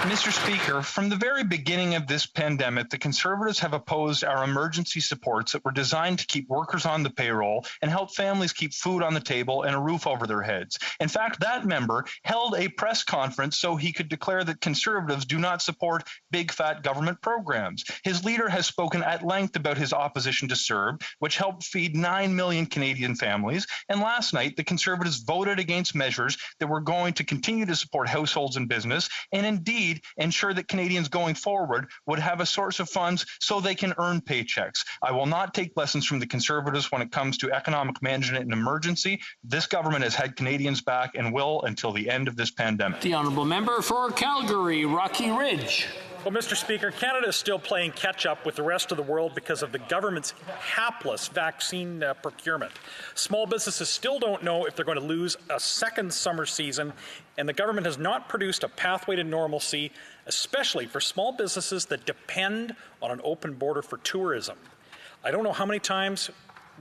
Mr. Speaker, from the very beginning of this pandemic, the Conservatives have opposed our emergency supports that were designed to keep workers on the payroll and help families keep food on the table and a roof over their heads. In fact, that member held a press conference so he could declare that Conservatives do not support big fat government programs. His leader has spoken at length about his opposition to CERB, which helped feed 9 million Canadian families. And last night, the Conservatives voted against measures that were going to continue to support households and business and indeed ensure that Canadians going forward would have a source of funds so they can earn paychecks. I will not take lessons from the Conservatives when it comes to economic management and emergency. This government has had Canadians back and will until the end of this pandemic. The honourable member for Calgary, Rocky Ridge. Well, Mr. Speaker, Canada is still playing catch-up with the rest of the world because of the government's hapless vaccine procurement. Small businesses still don't know if they're going to lose a second summer season, and the government has not produced a pathway to normalcy, especially for small businesses that depend on an open border for tourism. I don't know how many times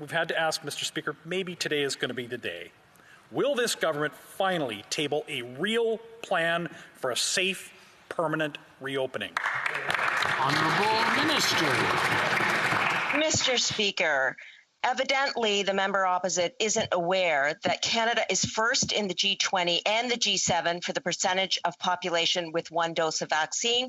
we've had to ask, Mr. Speaker, maybe today is going to be the day. Will this government finally table a real plan for a safe, permanent reopening? Honourable Minister. Mr. Speaker, evidently the member opposite isn't aware that Canada is first in the G20 and the G7 for the percentage of population with one dose of vaccine.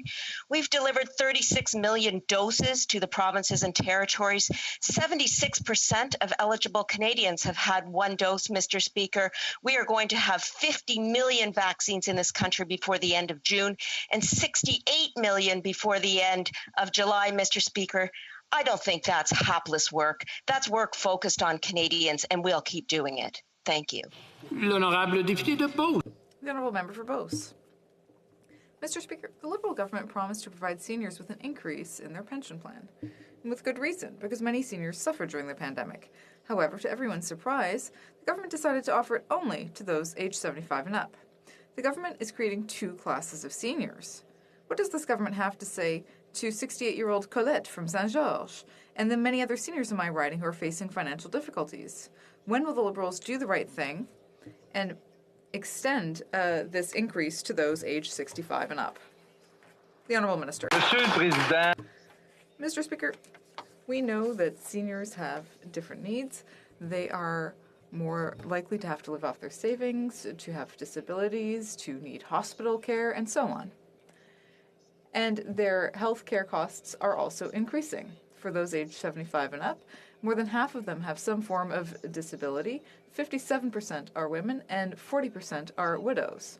We've delivered 36 million doses to the provinces and territories. 76% of eligible Canadians have had one dose, Mr. Speaker. We are going to have 50 million vaccines in this country before the end of June and 68 million before the end of July, Mr. Speaker. I don't think that's hapless work. That's work focused on Canadians, and we'll keep doing it. Thank you. L'honorable député de Beauce. The honourable member for Beauce. Mr. Speaker, the Liberal government promised to provide seniors with an increase in their pension plan. And with good reason, because many seniors suffered during the pandemic. However, to everyone's surprise, the government decided to offer it only to those aged 75 and up. The government is creating two classes of seniors. What does this government have to say to 68-year-old Colette from Saint-Georges, and the many other seniors in my riding who are facing financial difficulties? When will the Liberals do the right thing and extend this increase to those aged 65 and up? The Honourable Minister. Monsieur le Président. Mr. Speaker, we know that seniors have different needs. They are more likely to have to live off their savings, to have disabilities, to need hospital care, and so on. And their health care costs are also increasing. For those aged 75 and up, more than half of them have some form of disability. 57% are women and 40% are widows.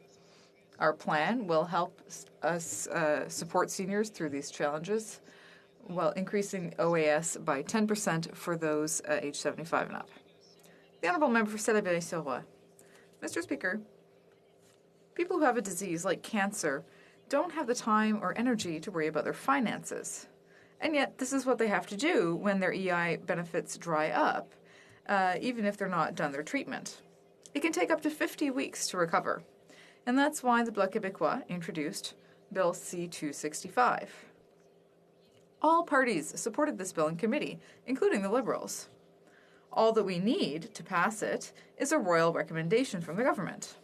Our plan will help us support seniors through these challenges while increasing OAS by 10% for those aged 75 and up. The Honourable Member for Salaberry-sur-Roi. Mr. Speaker, people who have a disease like cancer don't have the time or energy to worry about their finances. And yet, this is what they have to do when their EI benefits dry up, even if they're not done their treatment. It can take up to 50 weeks to recover. And that's why the Bloc Québécois introduced Bill C-265. All parties supported this bill in committee, including the Liberals. All that we need to pass it is a royal recommendation from the government.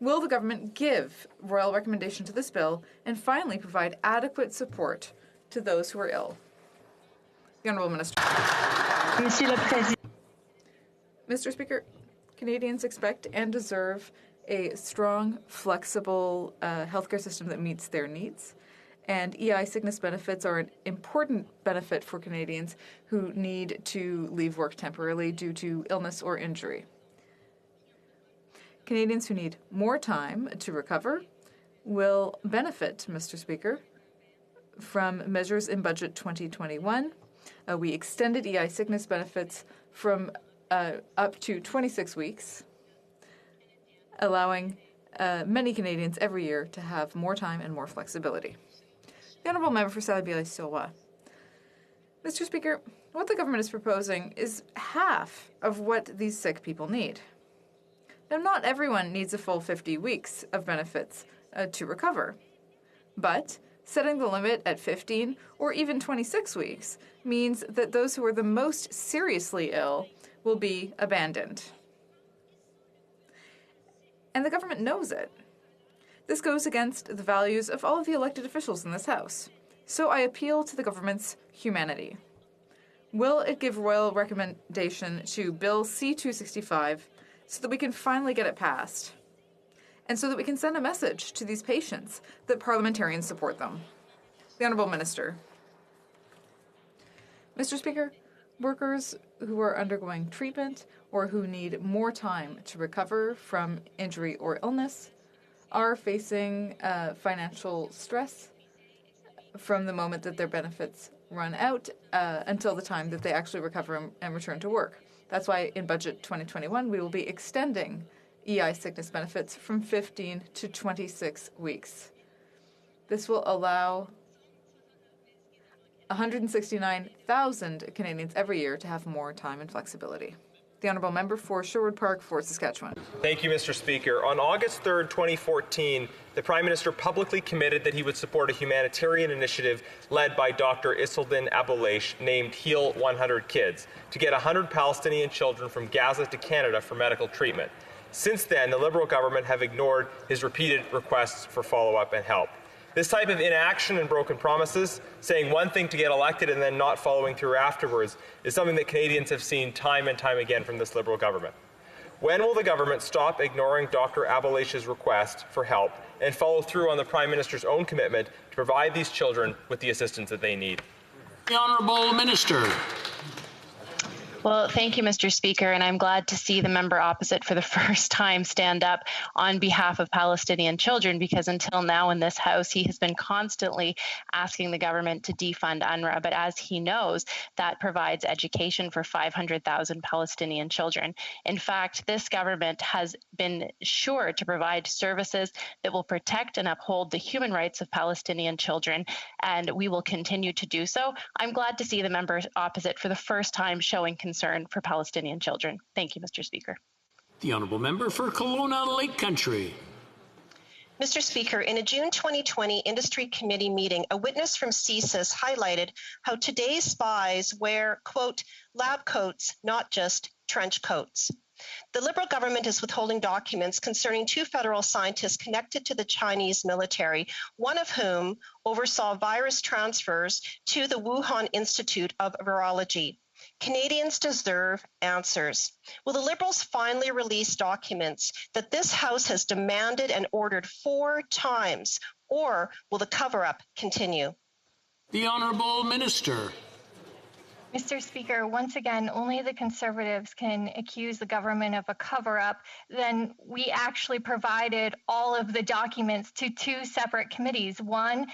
Will the government give royal recommendation to this bill and finally provide adequate support to those who are ill? The Honourable Minister. Monsieur le Président. Mr. Speaker, Canadians expect and deserve a strong, flexible healthcare system that meets their needs. And EI sickness benefits are an important benefit for Canadians who need to leave work temporarily due to illness or injury. Canadians who need more time to recover will benefit, Mr. Speaker, from measures in Budget 2021. We extended EI sickness benefits from up to 26 weeks, allowing many Canadians every year to have more time and more flexibility. The Honourable Member for Salaberry-sur-Roi. Mr. Speaker, what the government is proposing is half of what these sick people need. Now, not everyone needs a full 50 weeks of benefits to recover, but setting the limit at 15 or even 26 weeks means that those who are the most seriously ill will be abandoned. And the government knows it. This goes against the values of all of the elected officials in this House. So I appeal to the government's humanity. Will it give royal recommendation to Bill C-265 so that we can finally get it passed, and so that we can send a message to these patients that parliamentarians support them? The Honourable Minister. Mr. Speaker, workers who are undergoing treatment or who need more time to recover from injury or illness are facing financial stress from the moment that their benefits run out until the time that they actually recover and return to work. That's why in Budget 2021, we will be extending EI sickness benefits from 15 to 26 weeks. This will allow 169,000 Canadians every year to have more time and flexibility. The Honourable Member for Sherwood Park, Fort Saskatchewan. Thank you, Mr. Speaker. On August 3rd, 2014, the Prime Minister publicly committed that he would support a humanitarian initiative led by Dr. Iseldin Abuleish named Heal 100 Kids to get 100 Palestinian children from Gaza to Canada for medical treatment. Since then, the Liberal government have ignored his repeated requests for follow-up and help. This type of inaction and broken promises, saying one thing to get elected and then not following through afterwards, is something that Canadians have seen time and time again from this Liberal government. When will the government stop ignoring Dr. Abalesh's request for help and follow through on the Prime Minister's own commitment to provide these children with the assistance that they need? The Honourable Minister. Well, thank you, Mr. Speaker, and I'm glad to see the member opposite for the first time stand up on behalf of Palestinian children, because until now in this House, he has been constantly asking the government to defund UNRWA. But as he knows, that provides education for 500,000 Palestinian children. In fact, this government has been sure to provide services that will protect and uphold the human rights of Palestinian children, and we will continue to do so. I'm glad to see the member opposite for the first time showing concern for Palestinian children. Thank you, Mr. Speaker. The Honourable Member for Kelowna Lake Country. Mr. Speaker, in a June 2020 Industry Committee meeting, a witness from CSIS highlighted how today's spies wear, quote, lab coats, not just trench coats. The Liberal government is withholding documents concerning 2 federal scientists connected to the Chinese military, one of whom oversaw virus transfers to the Wuhan Institute of Virology. Canadians deserve answers. Will the Liberals finally release documents that this House has demanded and ordered 4 times, or will the cover-up continue? The Honourable Minister. Mr. Speaker, once again, only the Conservatives can accuse the government of a cover-up. Then we actually provided all of the documents to 2 separate committees, one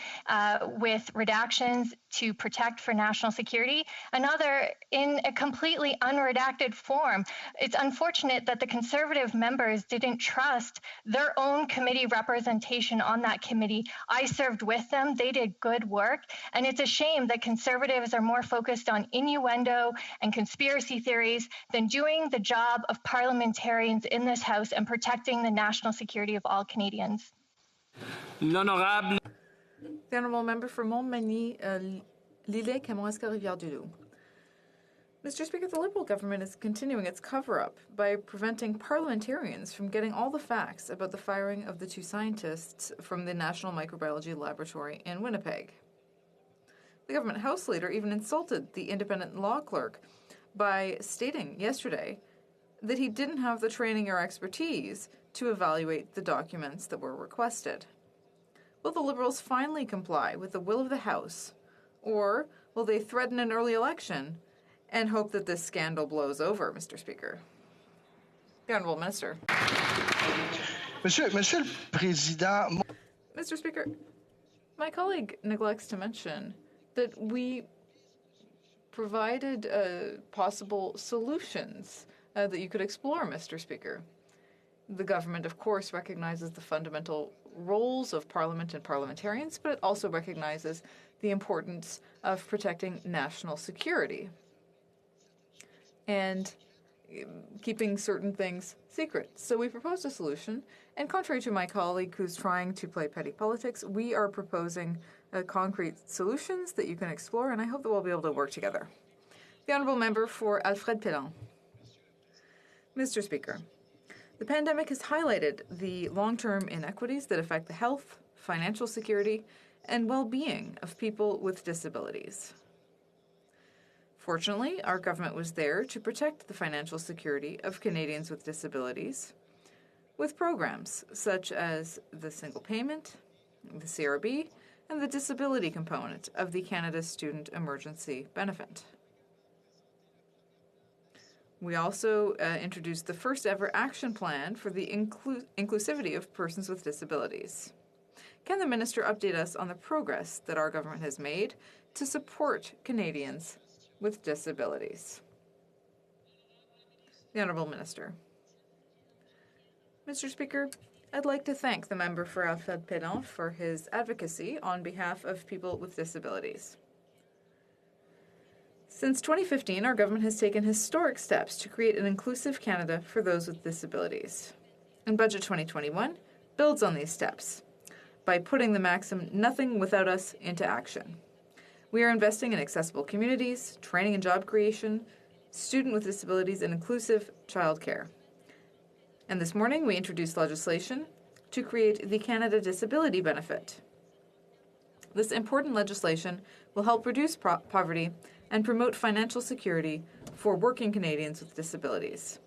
with redactions to protect for national security, another in a completely unredacted form. It's unfortunate that the Conservative members didn't trust their own committee representation on that committee. I served with them. They did good work. And it's a shame that Conservatives are more focused on innuendo and conspiracy theories than doing the job of parliamentarians in this House and protecting the national security of all Canadians. The Honourable Member for Montmagny, Lillet, Kamouraska, Rivière-du-Loup. Mr. Speaker, the Liberal government is continuing its cover-up by preventing parliamentarians from getting all the facts about the firing of the 2 scientists from the National Microbiology Laboratory in Winnipeg. The government House leader even insulted the independent law clerk by stating yesterday that he didn't have the training or expertise to evaluate the documents that were requested. Will the Liberals finally comply with the will of the House, or will they threaten an early election and hope that this scandal blows over, Mr. Speaker? The Honourable Minister. Monsieur le Président. Mr. Speaker, my colleague neglects to mention that we provided possible solutions that you could explore, Mr. Speaker. The government, of course, recognizes the fundamental roles of Parliament and parliamentarians, but it also recognizes the importance of protecting national security and keeping certain things secret. So we proposed a solution, and contrary to my colleague who's trying to play petty politics, we are proposing concrete solutions that you can explore, and I hope that we'll be able to work together. The Honourable Member for Alfred Pellan. Mr. Speaker, the pandemic has highlighted the long-term inequities that affect the health, financial security, and well-being of people with disabilities. Fortunately, our government was there to protect the financial security of Canadians with disabilities with programs such as the single payment, the CRB, and the disability component of the Canada Student Emergency Benefit. We also introduced the first ever action plan for the inclusivity of persons with disabilities. Can the Minister update us on the progress that our government has made to support Canadians with disabilities? The Honourable Minister. Mr. Speaker, I'd like to thank the member for Alfred Pellan for his advocacy on behalf of people with disabilities. Since 2015, our government has taken historic steps to create an inclusive Canada for those with disabilities. And Budget 2021 builds on these steps by putting the maxim, "Nothing without us," into action. We are investing in accessible communities, training and job creation, student with disabilities, and inclusive childcare. And this morning, we introduced legislation to create the Canada Disability Benefit. This important legislation will help reduce poverty and promote financial security for working Canadians with disabilities.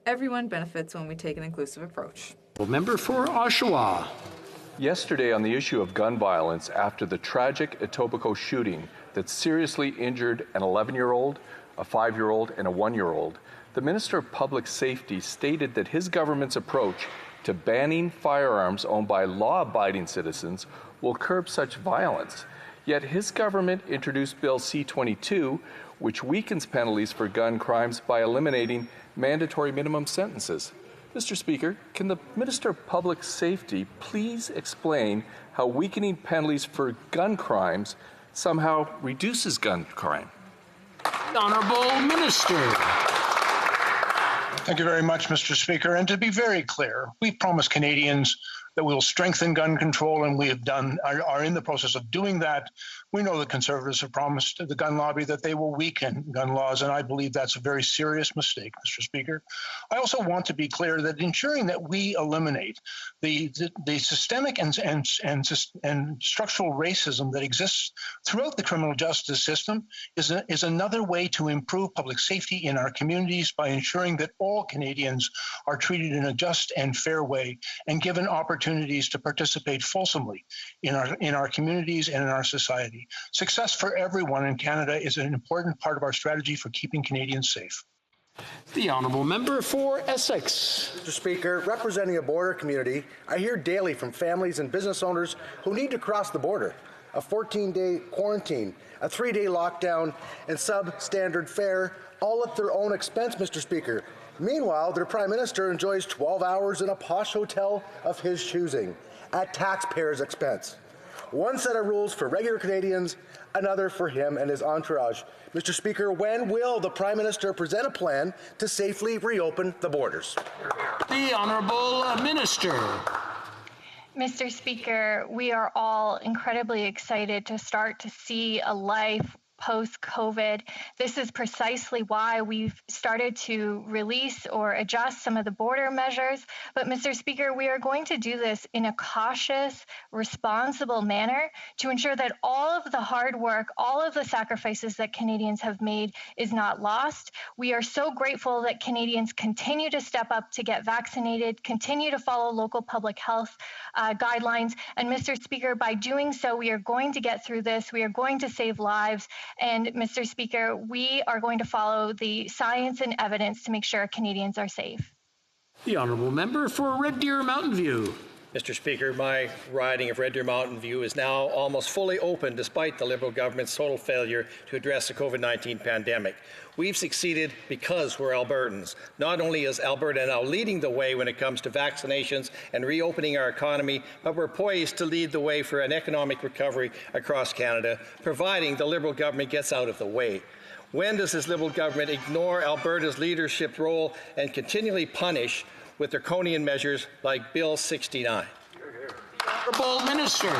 Everyone benefits when we take an inclusive approach. Member for Oshawa. Yesterday, on the issue of gun violence after the tragic Etobicoke shooting that seriously injured an 11-year-old, a 5-year-old, and a 1-year-old, the Minister of Public Safety stated that his government's approach to banning firearms owned by law-abiding citizens will curb such violence. Yet his government introduced Bill C-22, which weakens penalties for gun crimes by eliminating mandatory minimum sentences. Mr. Speaker, can the Minister of Public Safety please explain how weakening penalties for gun crimes somehow reduces gun crime? The Honourable Minister. Thank you very much, Mr. Speaker. And to be very clear, we promised Canadians that we will strengthen gun control, and we have done, are in the process of doing that. We know the Conservatives have promised the gun lobby that they will weaken gun laws, and I believe that's a very serious mistake, Mr. Speaker. I also want to be clear that ensuring that we eliminate the systemic and structural racism that exists throughout the criminal justice system is another way to improve public safety in our communities by ensuring that all Canadians are treated in a just and fair way and given opportunities to participate fulsomely in our communities and in our society. Success for everyone in Canada is an important part of our strategy for keeping Canadians safe. The Honourable Member for Essex. Mr. Speaker, representing a border community, I hear daily from families and business owners who need to cross the border. A 14-day quarantine, a 3-day lockdown, and substandard fare, all at their own expense, Mr. Speaker. Meanwhile, their Prime Minister enjoys 12 hours in a posh hotel of his choosing, at taxpayers' expense. One set of rules for regular Canadians, another for him and his entourage. Mr. Speaker, when will the Prime Minister present a plan to safely reopen the borders? The Honourable Minister. Mr. Speaker, we are all incredibly excited to start to see a life post-COVID. This is precisely why we've started to release or adjust some of the border measures. But Mr. Speaker, we are going to do this in a cautious, responsible manner to ensure that all of the hard work, all of the sacrifices that Canadians have made is not lost. We are so grateful that Canadians continue to step up to get vaccinated, continue to follow local public health guidelines. And Mr. Speaker, by doing so, we are going to get through this. We are going to save lives. And Mr. Speaker, we are going to follow the science and evidence to make sure Canadians are safe. The Honourable Member for Red Deer Mountain View. Mr. Speaker, my riding of Red Deer Mountain View is now almost fully open despite the Liberal government's total failure to address the COVID-19 pandemic. We've succeeded because we're Albertans. Not only is Alberta now leading the way when it comes to vaccinations and reopening our economy, but we're poised to lead the way for an economic recovery across Canada, providing the Liberal government gets out of the way. When does this Liberal government ignore Alberta's leadership role and continually punish with draconian measures like Bill 69? Honourable Minister.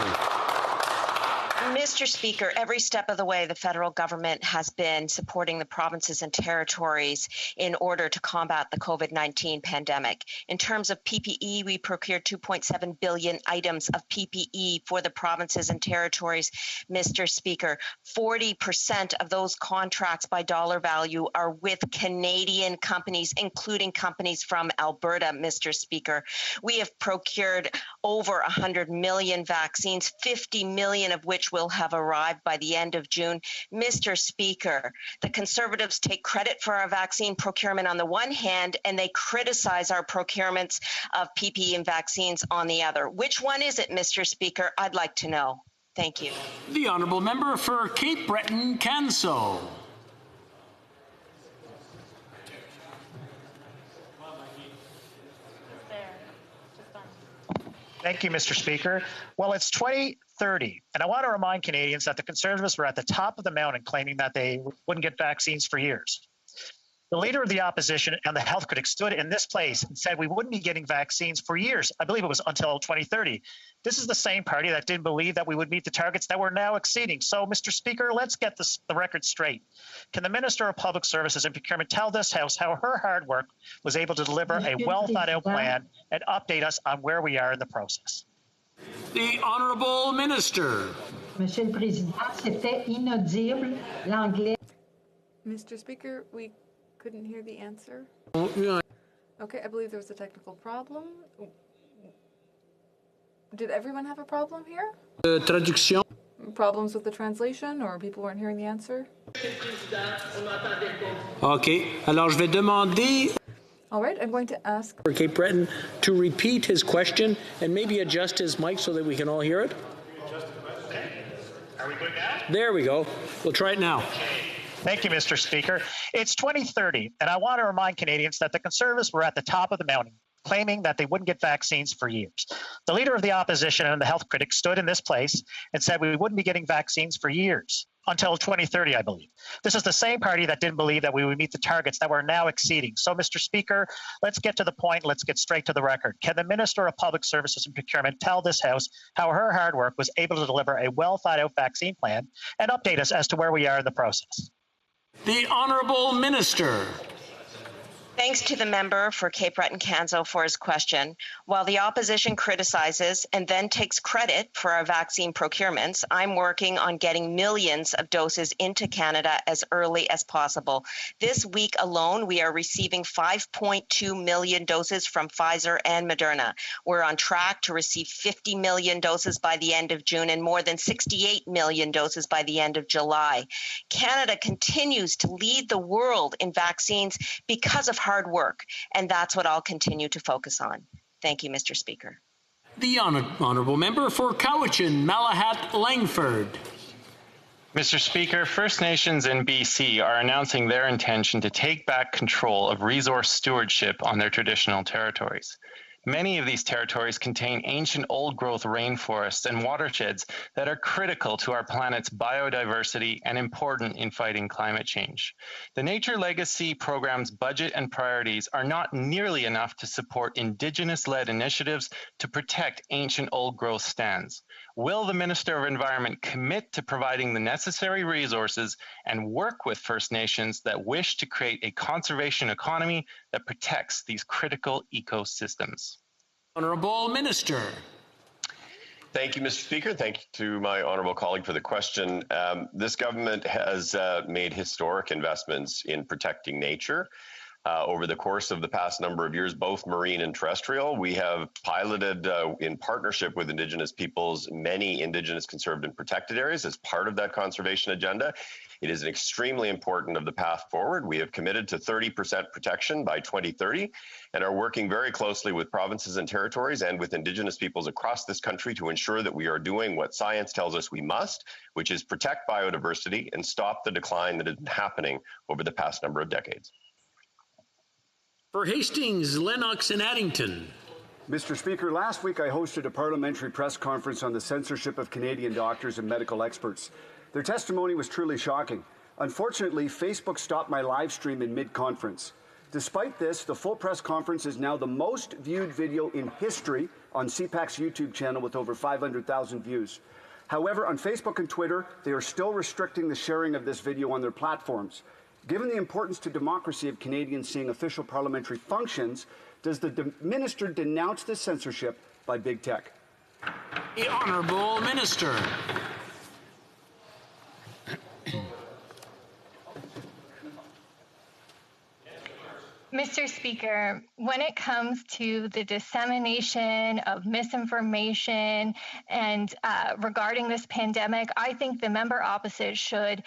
Mr. Speaker, every step of the way, the federal government has been supporting the provinces and territories in order to combat the COVID-19 pandemic. In terms of PPE, we procured 2.7 billion items of PPE for the provinces and territories. Mr. Speaker, 40% of those contracts by dollar value are with Canadian companies, including companies from Alberta, Mr. Speaker. We have procured over 100 million vaccines, 50 million of which will have arrived by the end of June. Mr. Speaker, the Conservatives take credit for our vaccine procurement on the one hand, and they criticize our procurements of PPE and vaccines on the other. Which one is it, Mr. Speaker? I'd like to know. Thank you. The Honourable Member for Cape Breton-Canso. Thank you, Mr. Speaker. Well, it's 2030, and I want to remind Canadians that the Conservatives were at the top of the mountain claiming that they wouldn't get vaccines for years. The leader of the opposition and the health critic stood in this place and said we wouldn't be getting vaccines for years. I believe it was until 2030. This is the same party that didn't believe that we would meet the targets that we're now exceeding. So, Mr. Speaker, let's get the record straight. Can the Minister of Public Services and Procurement tell this House how her hard work was able to deliver a well-thought-out plan and update us on where we are in the process? The Honourable Minister. Monsieur le Président, c'était inaudible. L'anglais. Mr. Speaker, we couldn't hear the answer. Oh, yeah. Okay, I believe there was a technical problem. Did everyone have a problem here? Traduction. Problems with the translation, or people weren't hearing the answer? OK. Alors, je vais demander All right, I'm going to ask for Cape Breton to repeat his question and maybe adjust his mic so that we can all hear it. Are we good now? There we go. We'll try it now. Thank you, Mr. Speaker. It's 2030, and I want to remind Canadians that the Conservatives were at the top of the mountain, claiming that they wouldn't get vaccines for years. The leader of the opposition and the health critics stood in this place and said we wouldn't be getting vaccines for years, until 2030, I believe. This is the same party that didn't believe that we would meet the targets that we're now exceeding. So, Mr. Speaker, let's get to the point. Let's get straight to the record. Can the Minister of Public Services and Procurement tell this House how her hard work was able to deliver a well-thought-out vaccine plan and update us as to where we are in the process? The Honourable Minister. Thanks to the member for Cape Breton-Canso for his question. While the opposition criticizes and then takes credit for our vaccine procurements, I'm working on getting millions of doses into Canada as early as possible. This week alone, we are receiving 5.2 million doses from Pfizer and Moderna. We're on track to receive 50 million doses by the end of June and more than 68 million doses by the end of July. Canada continues to lead the world in vaccines because of hard work, and that's what I'll continue to focus on. Thank you, Mr. Speaker. The Honourable Member for Cowichan, Malahat Langford. Mr. Speaker, First Nations in BC are announcing their intention to take back control of resource stewardship on their traditional territories. Many of these territories contain ancient old-growth rainforests and watersheds that are critical to our planet's biodiversity and important in fighting climate change. The Nature Legacy Program's budget and priorities are not nearly enough to support Indigenous-led initiatives to protect ancient old-growth stands. Will the Minister of Environment commit to providing the necessary resources and work with First Nations that wish to create a conservation economy that protects these critical ecosystems? Honourable Minister. Thank you, Mr. Speaker. Thank you to my honourable colleague for the question. This government has made historic investments in protecting nature. Over the course of the past number of years, both marine and terrestrial, we have piloted in partnership with Indigenous peoples many Indigenous conserved and protected areas as part of that conservation agenda. It is extremely important of the path forward. We have committed to 30% protection by 2030 and are working very closely with provinces and territories and with Indigenous peoples across this country to ensure that we are doing what science tells us we must, which is protect biodiversity and stop the decline that has been happening over the past number of decades. For Hastings, Lennox and Addington. Mr. Speaker, last week I hosted a parliamentary press conference on the censorship of Canadian doctors and medical experts. Their testimony was truly shocking. Unfortunately, Facebook stopped my live stream in mid-conference. Despite this, the full press conference is now the most viewed video in history on CPAC's YouTube channel with over 500,000 views. However, on Facebook and Twitter, they are still restricting the sharing of this video on their platforms. Given the importance to democracy of Canadians seeing official parliamentary functions, does the minister denounce this censorship by big tech? The Honourable Minister. Mr. Speaker, when it comes to the dissemination of misinformation and regarding this pandemic, I think the member opposite should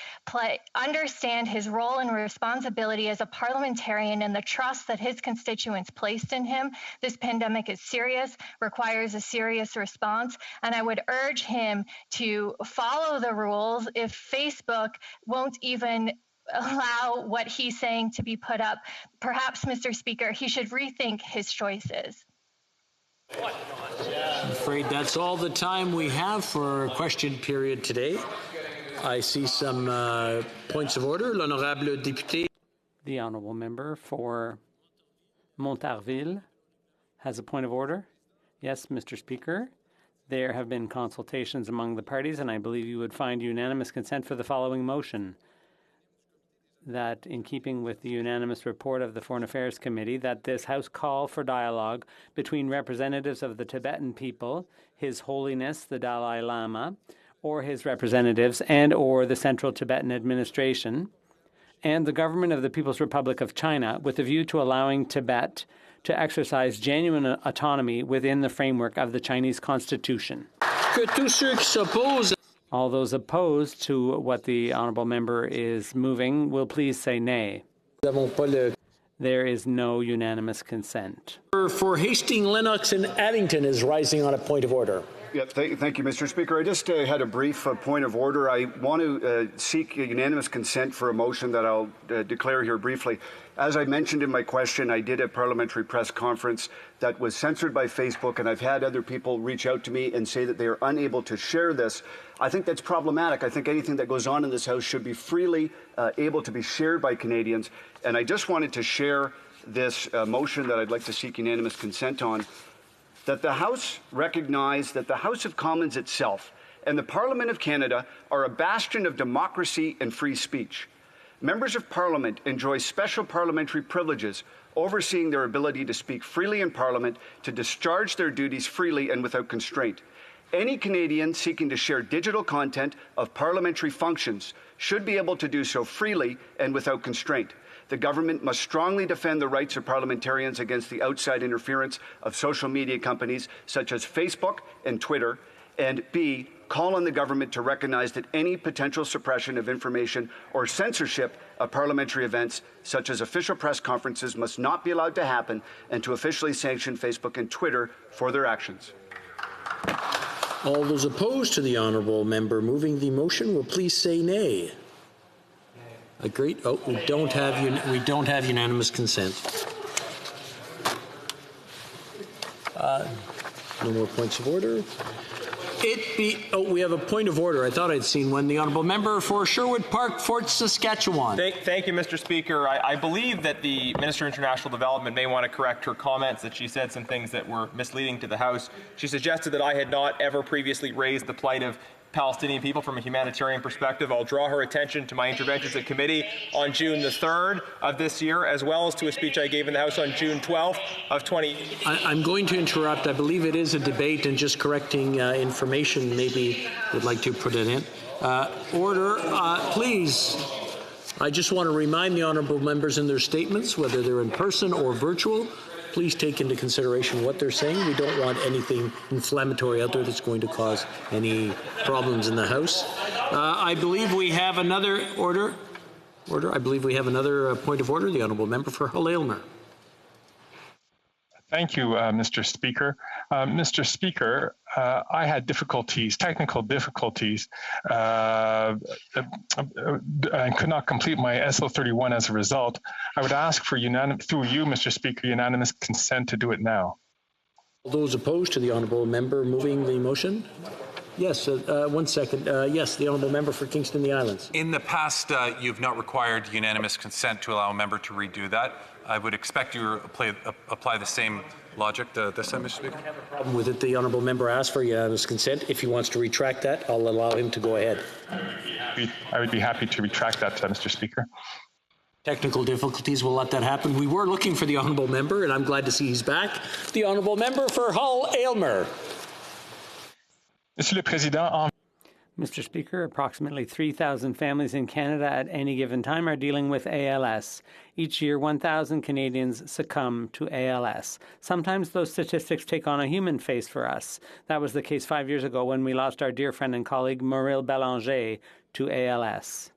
understand his role and responsibility as a parliamentarian and the trust that his constituents placed in him. This pandemic is serious, requires a serious response, and I would urge him to follow the rules. If Facebook won't even allow what he's saying to be put up, perhaps, Mr. Speaker, he should rethink his choices. I'm afraid that's all the time we have for question period today. I see some points of order. L'honorable député. The honourable member for Montarville has a point of order. Yes, Mr. Speaker. There have been consultations among the parties, and I believe you would find unanimous consent for the following motion. that, in keeping with the unanimous report of the Foreign Affairs Committee, that this House call for dialogue between representatives of the Tibetan people, His Holiness the Dalai Lama, or his representatives, and or the Central Tibetan Administration, and the government of the People's Republic of China, with a view to allowing Tibet to exercise genuine autonomy within the framework of the Chinese Constitution. All those opposed to what the honourable member is moving will please say nay. There is no unanimous consent. For Hastings, Lennox, and Addington is rising on a point of order. Yeah, thank you, Mr. Speaker. I just had a brief point of order. I want to seek unanimous consent for a motion that I'll declare here briefly. As I mentioned in my question, I did a parliamentary press conference that was censored by Facebook, and I've had other people reach out to me and say that they are unable to share this. I think that's problematic. I think anything that goes on in this House should be freely able to be shared by Canadians. And I just wanted to share this motion that I'd like to seek unanimous consent on, that the House recognize that the House of Commons itself and the Parliament of Canada are a bastion of democracy and free speech. Members of Parliament enjoy special parliamentary privileges overseeing their ability to speak freely in Parliament, to discharge their duties freely and without constraint. Any Canadian seeking to share digital content of parliamentary functions should be able to do so freely and without constraint. The government must strongly defend the rights of parliamentarians against the outside interference of social media companies such as Facebook and Twitter, and B, call on the government to recognize that any potential suppression of information or censorship of parliamentary events, such as official press conferences, must not be allowed to happen, and to officially sanction Facebook and Twitter for their actions. All those opposed to the honourable member moving the motion will please say nay. Agreed. Oh, we don't have unanimous consent. No more points of order. We have a point of order. I thought I'd seen one. The honourable member for Sherwood Park, Fort Saskatchewan. Thank you, Mr. Speaker. I believe that the Minister of International Development may want to correct her comments, that she said some things that were misleading to the House. She suggested that I had not ever previously raised the plight of Palestinian people from a humanitarian perspective. I'll draw her attention to my interventions at committee on June the 3rd of this year, as well as to a speech I gave in the House on June 12th of 20. I'm going to interrupt. I believe it is a debate, and just correcting information, maybe would like to put it in. Order, please. I just want to remind the honourable members in their statements, whether they're in person or virtual, please take into consideration what they're saying. We don't want anything inflammatory out there that's going to cause any problems in the House. I believe we have another I believe we have another point of order. The honourable member for Hull Aylmer. Thank you, Mr. Speaker. Mr. Speaker, I had technical difficulties, and could not complete my SO31 as a result. I would ask for through you, Mr. Speaker, unanimous consent to do it now. All those opposed to the honourable member moving the motion? Yes, 1 second. Yes, the honourable member for Kingston the Islands. In the past, you've not required unanimous consent to allow a member to redo that. I would expect you to apply the same logic this time, Mr. Speaker. I have a problem with it. The honourable member asked for unanimous consent. If he wants to retract that, I'll allow him to go ahead. I would be happy to retract that, Mr. Speaker. Technical difficulties will let that happen. We were looking for the honourable member, and I'm glad to see he's back. The honourable member for Hull Aylmer. Monsieur le Président, Mr. Speaker, approximately 3,000 families in Canada at any given time are dealing with ALS. Each year, 1,000 Canadians succumb to ALS. Sometimes those statistics take on a human face for us. That was the case 5 years ago when we lost our dear friend and colleague Muriel Bélanger to ALS.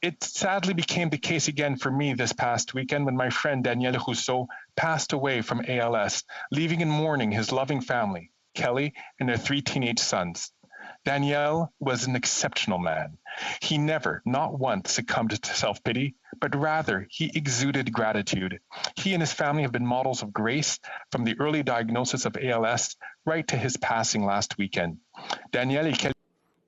It sadly became the case again for me this past weekend when my friend Daniel Rousseau passed away from ALS, leaving in mourning his loving family, Kelly, and their 3 teenage sons. Daniel was an exceptional man. He never, not once, succumbed to self-pity, but rather he exuded gratitude. He and his family have been models of grace from the early diagnosis of ALS right to his passing last weekend. Daniel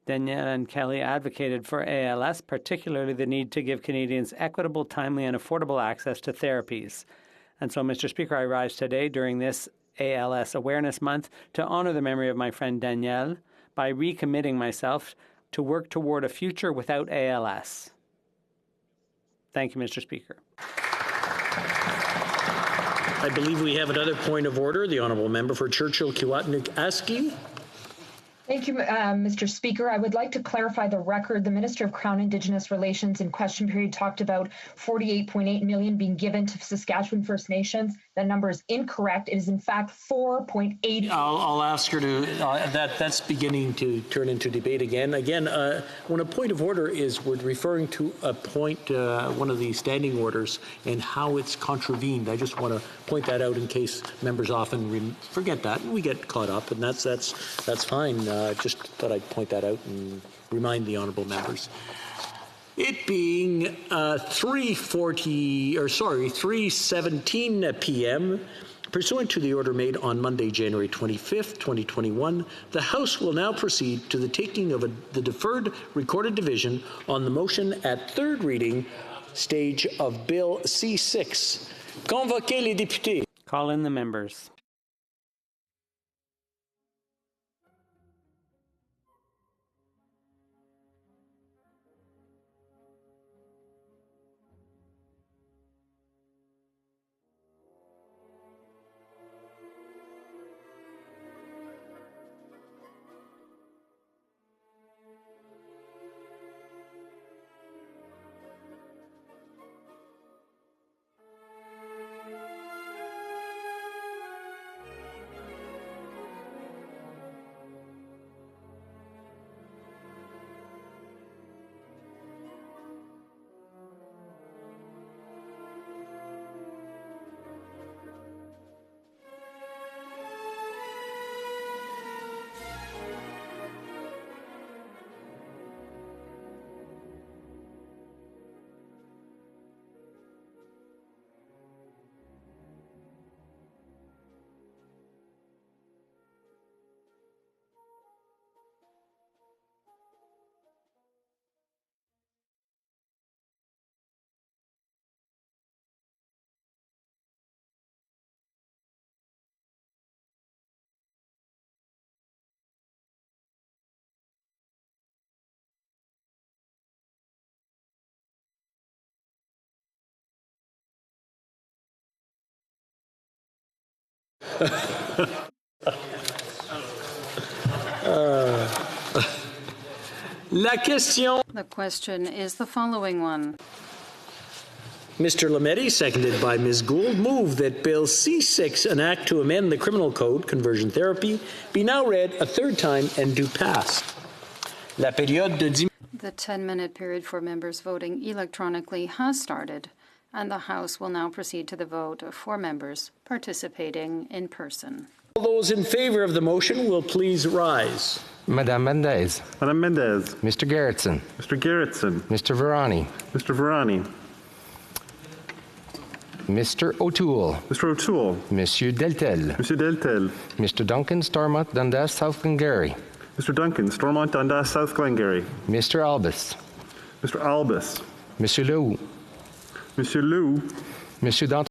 and Kelly advocated for ALS, particularly the need to give Canadians equitable, timely, and affordable access to therapies. And so, Mr. Speaker, I rise today during this ALS Awareness Month to honour the memory of my friend Daniel by recommitting myself to work toward a future without ALS. Thank you, Mr. Speaker. I believe we have another point of order. The honourable member for Churchill-Kiewatnik-Askew. Thank you, Mr. Speaker. I would like to clarify the record. The Minister of Crown Indigenous Relations in question period talked about 48.8 million being given to Saskatchewan First Nations. That number is incorrect. It is in fact 4.8. I'll ask her to. That's beginning to turn into debate again. When a point of order is, we're referring to a point, one of the standing orders, and how it's contravened. I just want to point that out in case members often forget that, and we get caught up, and that's fine. Just thought I'd point that out and remind the honourable members. It being 3:17 p.m., pursuant to the order made on Monday, January 25th, 2021, the House will now proceed to the taking of the deferred recorded division on the motion at third reading stage of Bill C6. Convoquez les députés. Call in the members. The question is the following one. Mr. Lametti, seconded by Ms. Gould, move that Bill C6, an act to amend the Criminal Code, conversion therapy, be now read a third time and do pass. La période de 10 The 10-minute period for members voting electronically has started, and the House will now proceed to the vote for members participating in person. All those in favour of the motion will please rise. Madame Mendez. Madame Mendez. Mr. Gerritsen. Mr. Gerritsen. Mr. Virani. Mr. Virani. Mr. O'Toole. Mr. O'Toole. Monsieur Deltel. Monsieur Deltel. Mr. Duncan, Stormont, Dundas, South Glengarry. Mr. Duncan, Stormont, Dundas, South Glengarry. Mr. Albus. Mr. Albus. Monsieur Leroux. Monsieur Leroux. Monsieur Danton.